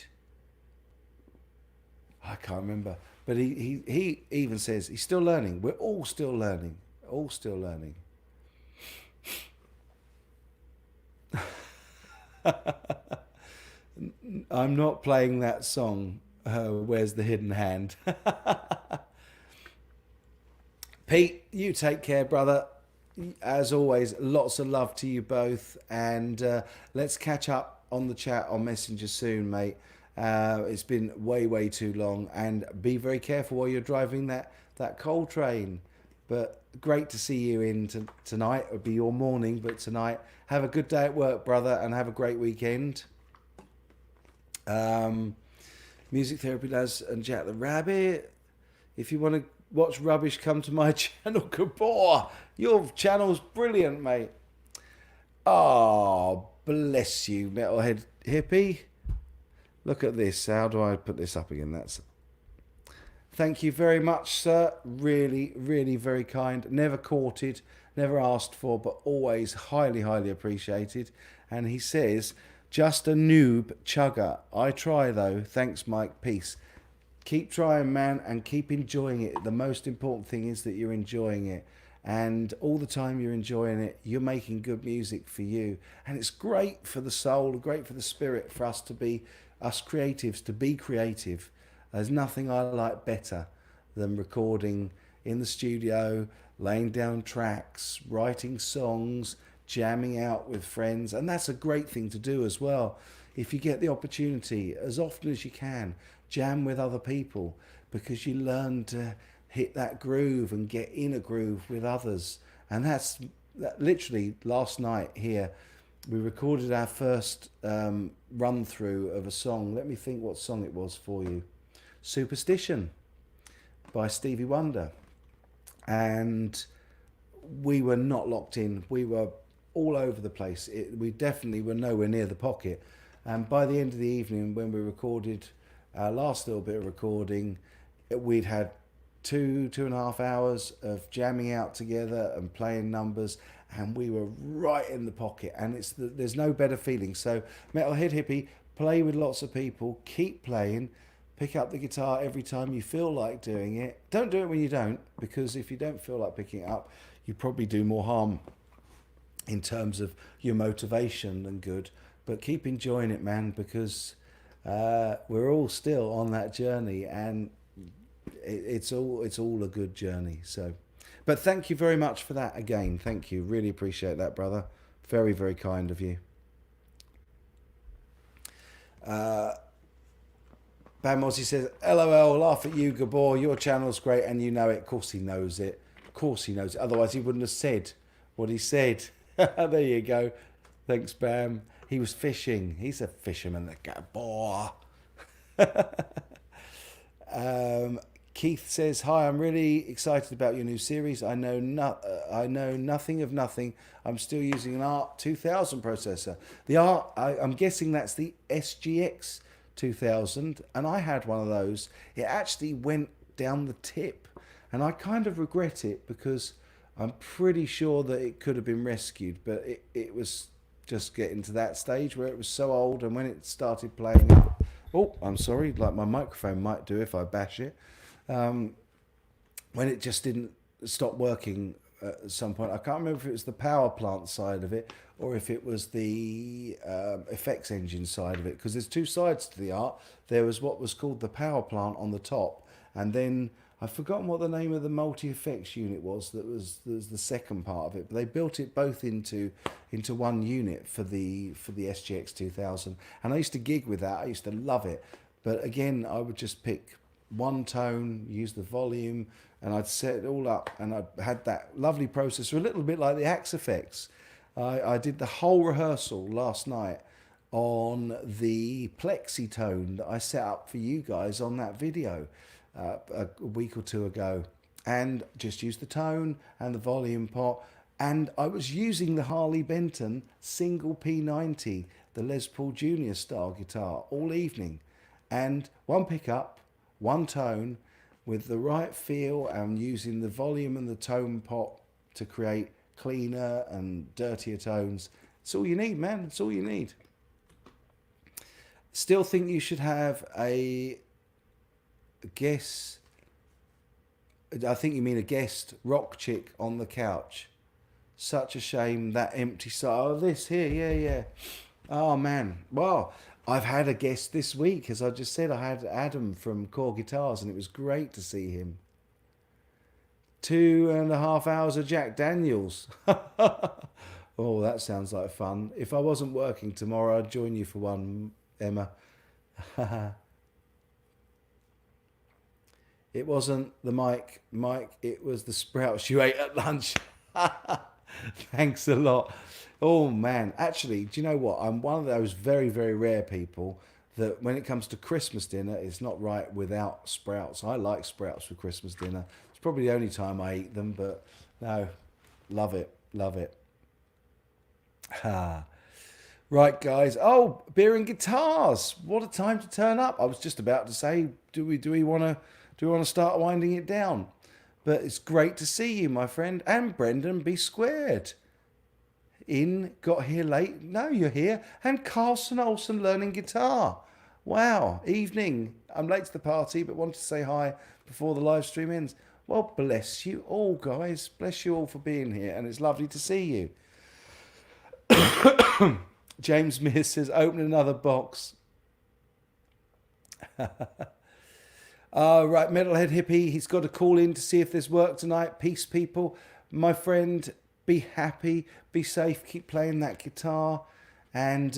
I can't remember. But he even says he's still learning. We're all still learning. All still learning. I'm not playing that song. Where's the hidden hand? Pete, you take care, brother. As always, lots of love to you both. And let's catch up on the chat on Messenger soon, mate. It's been way too long. And be very careful while you're driving that coal train. But great to see you in tonight. It'll be your morning, but tonight. Have a good day at work, brother, and have a great weekend. Music Therapy Lads and Jack the Rabbit. If you want to watch rubbish, come to my channel. Gabor, your channel's brilliant, mate. Oh, bless you, Metalhead Hippie. Look at this. How do I put this up again? Thank you very much, sir. Really very kind. Never courted, never asked for, but always highly appreciated. And he says, just a noob chugger. I try though. Thanks, Mike. Peace. Keep trying, man, and keep enjoying it. The most important thing is that you're enjoying it. And all the time you're enjoying it, you're making good music for you. And it's great for the soul, great for the spirit, for us creatives, to be creative. There's nothing I like better than recording in the studio, laying down tracks, writing songs, jamming out with friends. And that's a great thing to do as well. If you get the opportunity, as often as you can, jam with other people, because you learn to hit that groove and get in a groove with others. And that literally last night here, we recorded our first run through of a song. Let me think what song it was for you. Superstition by Stevie Wonder. And we were not locked in. We were all over the place. We definitely were nowhere near the pocket. And by the end of the evening, when we recorded our last little bit of recording, we'd had 2.5 hours of jamming out together and playing numbers, and we were right in the pocket. And there's no better feeling. So Metalhead Hippie, play with lots of people, keep playing, pick up the guitar every time you feel like doing it. Don't do it when you don't, because if you don't feel like picking it up, you probably do more harm in terms of your motivation than good. But keep enjoying it, man, because we're all still on that journey, and it's all a good journey. So, but thank you very much for that again. Thank you. Really appreciate that, brother. Very kind of you. Bam Mozzie says, LOL, laugh at you, Gabor. Your channel's great and you know it. Of course he knows it. Of course he knows it. Otherwise he wouldn't have said what he said. There you go. Thanks, Bam. He was fishing. He's a fisherman, the Gabor. Keith says, hi, I'm really excited about your new series. I know nothing of nothing. I'm still using an ART 2000 processor. The ART, I'm guessing that's the SGX 2000, and I had one of those. It actually went down the tip, and I kind of regret it because I'm pretty sure that it could have been rescued, but it was just getting to that stage where it was so old, and when it started playing up, oh, I'm sorry, like my microphone might do if I bash it, when it just didn't stop working at some point. I can't remember if it was the power plant side of it or if it was the effects engine side of it, because there's two sides to the ART. There was what was called the power plant on the top, and then I've forgotten what the name of the multi-effects unit was. That was the second part of it, but they built it both into one unit for the SGX 2000. And I used to gig with that. I used to love it. But again, I would just pick one tone, use the volume, and I'd set it all up, and I had that lovely processor, a little bit like the Axe effects. I did the whole rehearsal last night on the plexitone that I set up for you guys on that video a week or two ago, and just used the tone and the volume pot. And I was using the Harley Benton single P90, the Les Paul Junior style guitar, all evening, and one pickup, one tone, with the right feel, and using the volume and the tone pot to create cleaner and dirtier tones. It's all you need, man. It's all you need. Still think you should have a guest. I think you mean a guest rock chick on the couch. Such a shame, that empty side. Oh, this here, yeah. Oh man. Well, I've had a guest this week, as I just said. I had Adam from Core Guitars, and it was great to see him. 2.5 hours of Jack Daniels. Oh, that sounds like fun. If I wasn't working tomorrow, I'd join you for one, Emma. It wasn't the Mike, it was the sprouts you ate at lunch. Thanks a lot. Oh man, actually, do you know what? I'm one of those very, very rare people that when it comes to Christmas dinner, it's not right without sprouts. I like sprouts for Christmas dinner. It's probably the only time I eat them, but no, love it, love it. Right, guys. Oh, beer and guitars. What a time to turn up. I was just about to say, do we want to start winding it down? But it's great to see you, my friend. And Brendan B Squared. Got here late. No, you're here. And Carlson Olsen learning guitar. Wow. Evening. I'm late to the party, but wanted to say hi before the live stream ends. Well, bless you all, guys. Bless you all for being here. And it's lovely to see you. James Mears says, open another box. Right, Metalhead Hippie, he's got a call in to see if there's work tonight. Peace, people. My friend, be happy, be safe, keep playing that guitar. And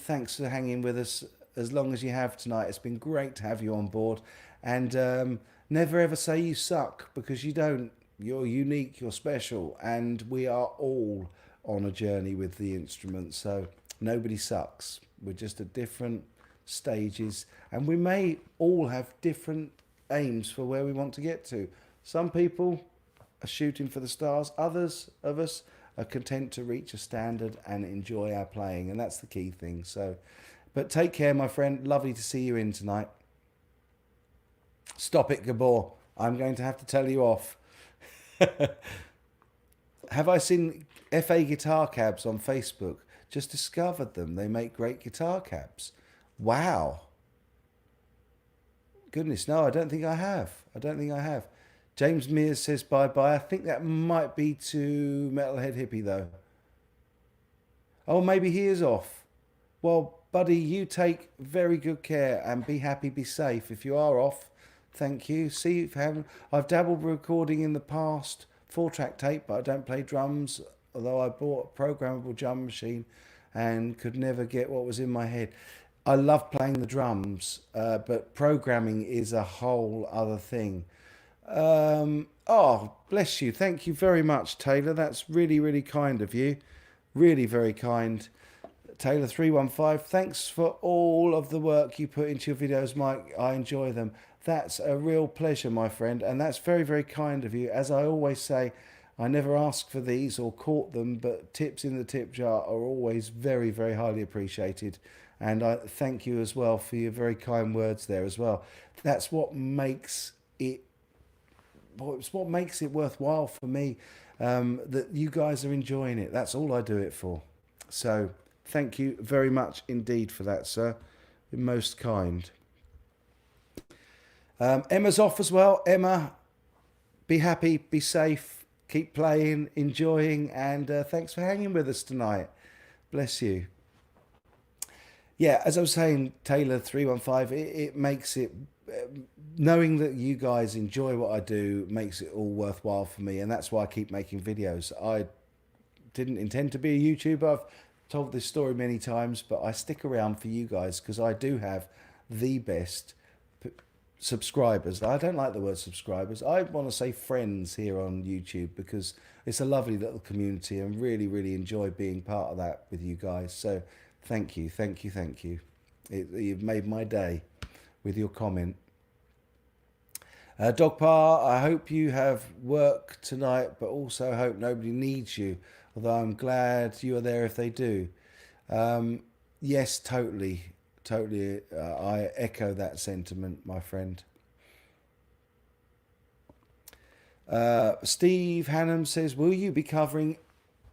thanks for hanging with us as long as you have tonight. It's been great to have you on board. And never ever say you suck, because you don't. You're unique, you're special. And we are all on a journey with the instrument. So nobody sucks. We're just at different stages, and we may all have different aims for where we want to get to. Some people are shooting for the stars. Others of us are content to reach a standard and enjoy our playing, and that's the key thing. So, but take care, my friend. Lovely to see you in tonight. Stop it, Gabor. I'm going to have to tell you off. Have I seen FA guitar cabs on Facebook? Just discovered them. They make great guitar cabs. Wow. Goodness, no, I don't think I have. James Mears says bye-bye. I think that might be to Metalhead Hippie, though. Oh, maybe he is off. Well, buddy, you take very good care and be happy, be safe. If you are off, thank you. See if I've dabbled with recording in the past, 4-track tape, but I don't play drums, although I bought a programmable drum machine and could never get what was in my head. I love playing the drums, but programming is a whole other thing. Oh, bless you. Thank you very much, Taylor. That's really, really kind of you. Really very kind. Taylor315, thanks for all of the work you put into your videos, Mike. I enjoy them. That's a real pleasure, my friend, and that's very, very kind of you. As I always say, I never ask for these or court them, but tips in the tip jar are always very, very highly appreciated. And I thank you as well for your very kind words there as well. That's what makes it. It's what makes it worthwhile for me, that you guys are enjoying it. That's all I do it for. So thank you very much indeed for that, sir. You're most kind. Emma's off as well. Emma, be happy, be safe, keep playing, enjoying, and thanks for hanging with us tonight. Bless you. Yeah, as I was saying, Taylor315, it makes it, knowing that you guys enjoy what I do makes it all worthwhile for me, and that's why I keep making videos. I didn't intend to be a YouTuber. I've told this story many times, but I stick around for you guys because I do have the best subscribers. I don't like the word subscribers. I want to say friends here on YouTube, because it's a lovely little community and really, really enjoy being part of that with you guys. So Thank you, thank you, thank you. You've made my day with your comment. Dogpa, I hope you have work tonight, but also hope nobody needs you. Although I'm glad you are there if they do. Yes, totally, totally. I echo that sentiment, my friend. Steve Hannum says, will you be covering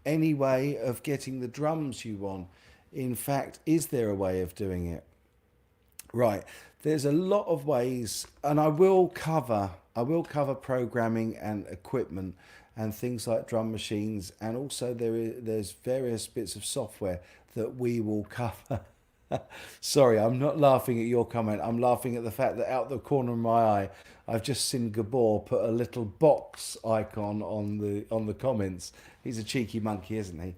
any way of getting the drums you want? In fact, is there a way of doing it? Right, there's a lot of ways, and I will cover programming and equipment and things like drum machines, and also there's various bits of software that we will cover. Sorry, I'm not laughing at your comment. I'm laughing at the fact that out the corner of my eye, I've just seen Gabor put a little box icon on the comments. He's a cheeky monkey, isn't he?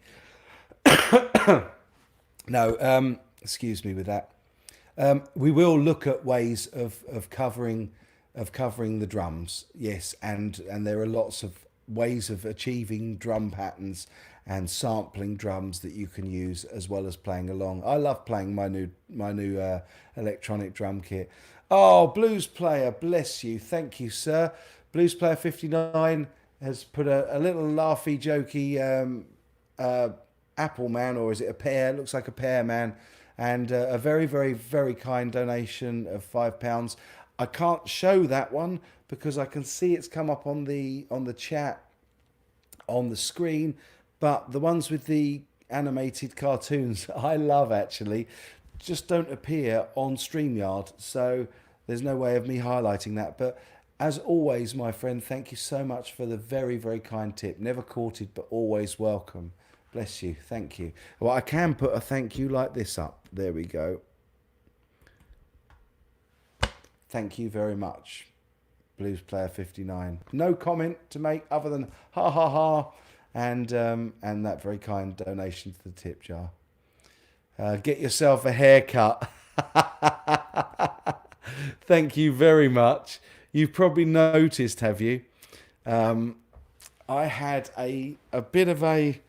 No, excuse me with that. We will look at ways of covering the drums, yes, and there are lots of ways of achieving drum patterns and sampling drums that you can use as well as playing along. I love playing my new electronic drum kit. Oh, Blues Player, bless you, thank you, sir. Blues Player 59 has put a little laughy, jokey apple man, or is it a pear? Looks like a pear man. And a very, very, very kind donation of £5. I can't show that one because I can see it's come up on the chat on the screen, but the ones with the animated cartoons I love actually just don't appear on StreamYard, so there's no way of me highlighting that. But as always, my friend, thank you so much for the very, very kind tip. Never courted, but always welcome. Bless you. Thank you. Well, I can put a thank you like this up. There we go. Thank you very much, Blues Player 59. No comment to make other than ha ha ha, and that very kind donation to the tip jar. Get yourself a haircut. Thank you very much. You've probably noticed, have you? I had a bit of a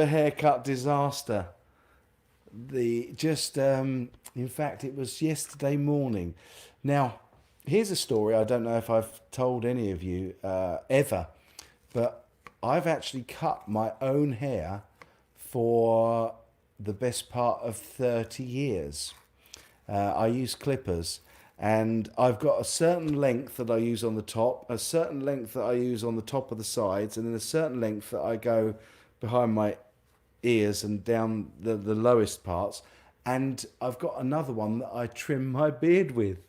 haircut disaster. In fact, it was yesterday morning. Now, here's a story I don't know if I've told any of you ever, but I've actually cut my own hair for the best part of 30 years. I use clippers, and I've got a certain length that I use on the top, a certain length that I use on the top of the sides, and then a certain length that I go behind my ears and down the lowest parts. And I've got another one that I trim my beard with.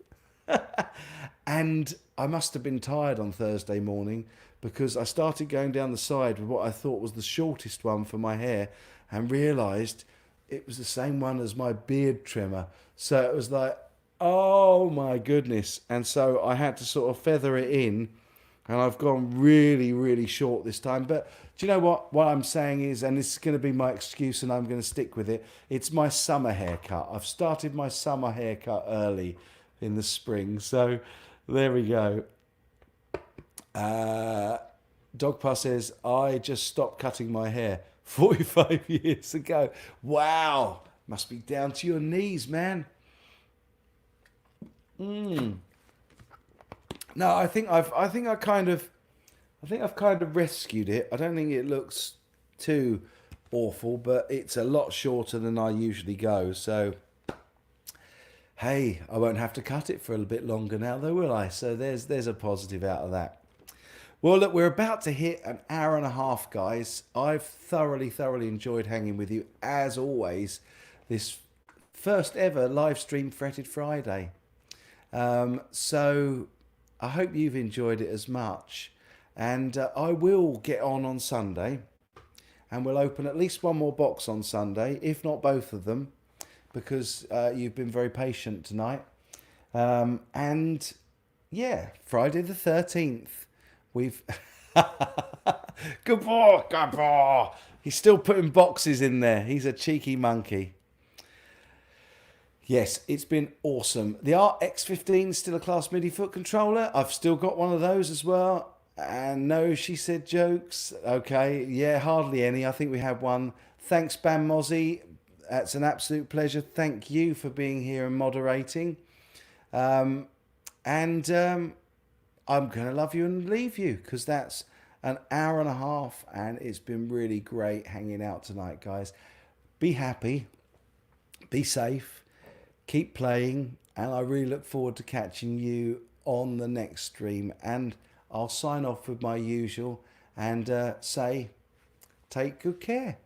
And I must have been tired on Thursday morning because I started going down the side with what I thought was the shortest one for my hair and realised it was the same one as my beard trimmer. So it was like, oh my goodness. And so I had to sort of feather it in, and I've gone really, really short this time. But do you know what? What I'm saying is, and this is going to be my excuse and I'm going to stick with it, it's my summer haircut. I've started my summer haircut early in the spring. So there we go. Dogpa says, I just stopped cutting my hair 45 years ago. Wow. Must be down to your knees, man. No, I think I've kind of rescued it. I don't think it looks too awful, but it's a lot shorter than I usually go. So, hey, I won't have to cut it for a bit longer now, though, will I? So there's a positive out of that. Well, look, we're about to hit an hour and a half, guys. I've thoroughly enjoyed hanging with you, as always, this first ever live stream Fretted Friday. So I hope you've enjoyed it as much. And I will get on Sunday, and we'll open at least one more box on Sunday, if not both of them, because you've been very patient tonight. And yeah, Friday the 13th, we've... Gabor! He's still putting boxes in there. He's a cheeky monkey. Yes, it's been awesome. The Art X15 is still a Class MIDI foot controller. I've still got one of those as well. And no, she said jokes. Okay, yeah, hardly any. I think we had one. Thanks, Bam Mozzie. That's an absolute pleasure. Thank you for being here and moderating. And I'm going to love you and leave you because that's an hour and a half and it's been really great hanging out tonight, guys. Be happy, be safe, keep playing, and I really look forward to catching you on the next stream. And I'll sign off with my usual and say, take good care.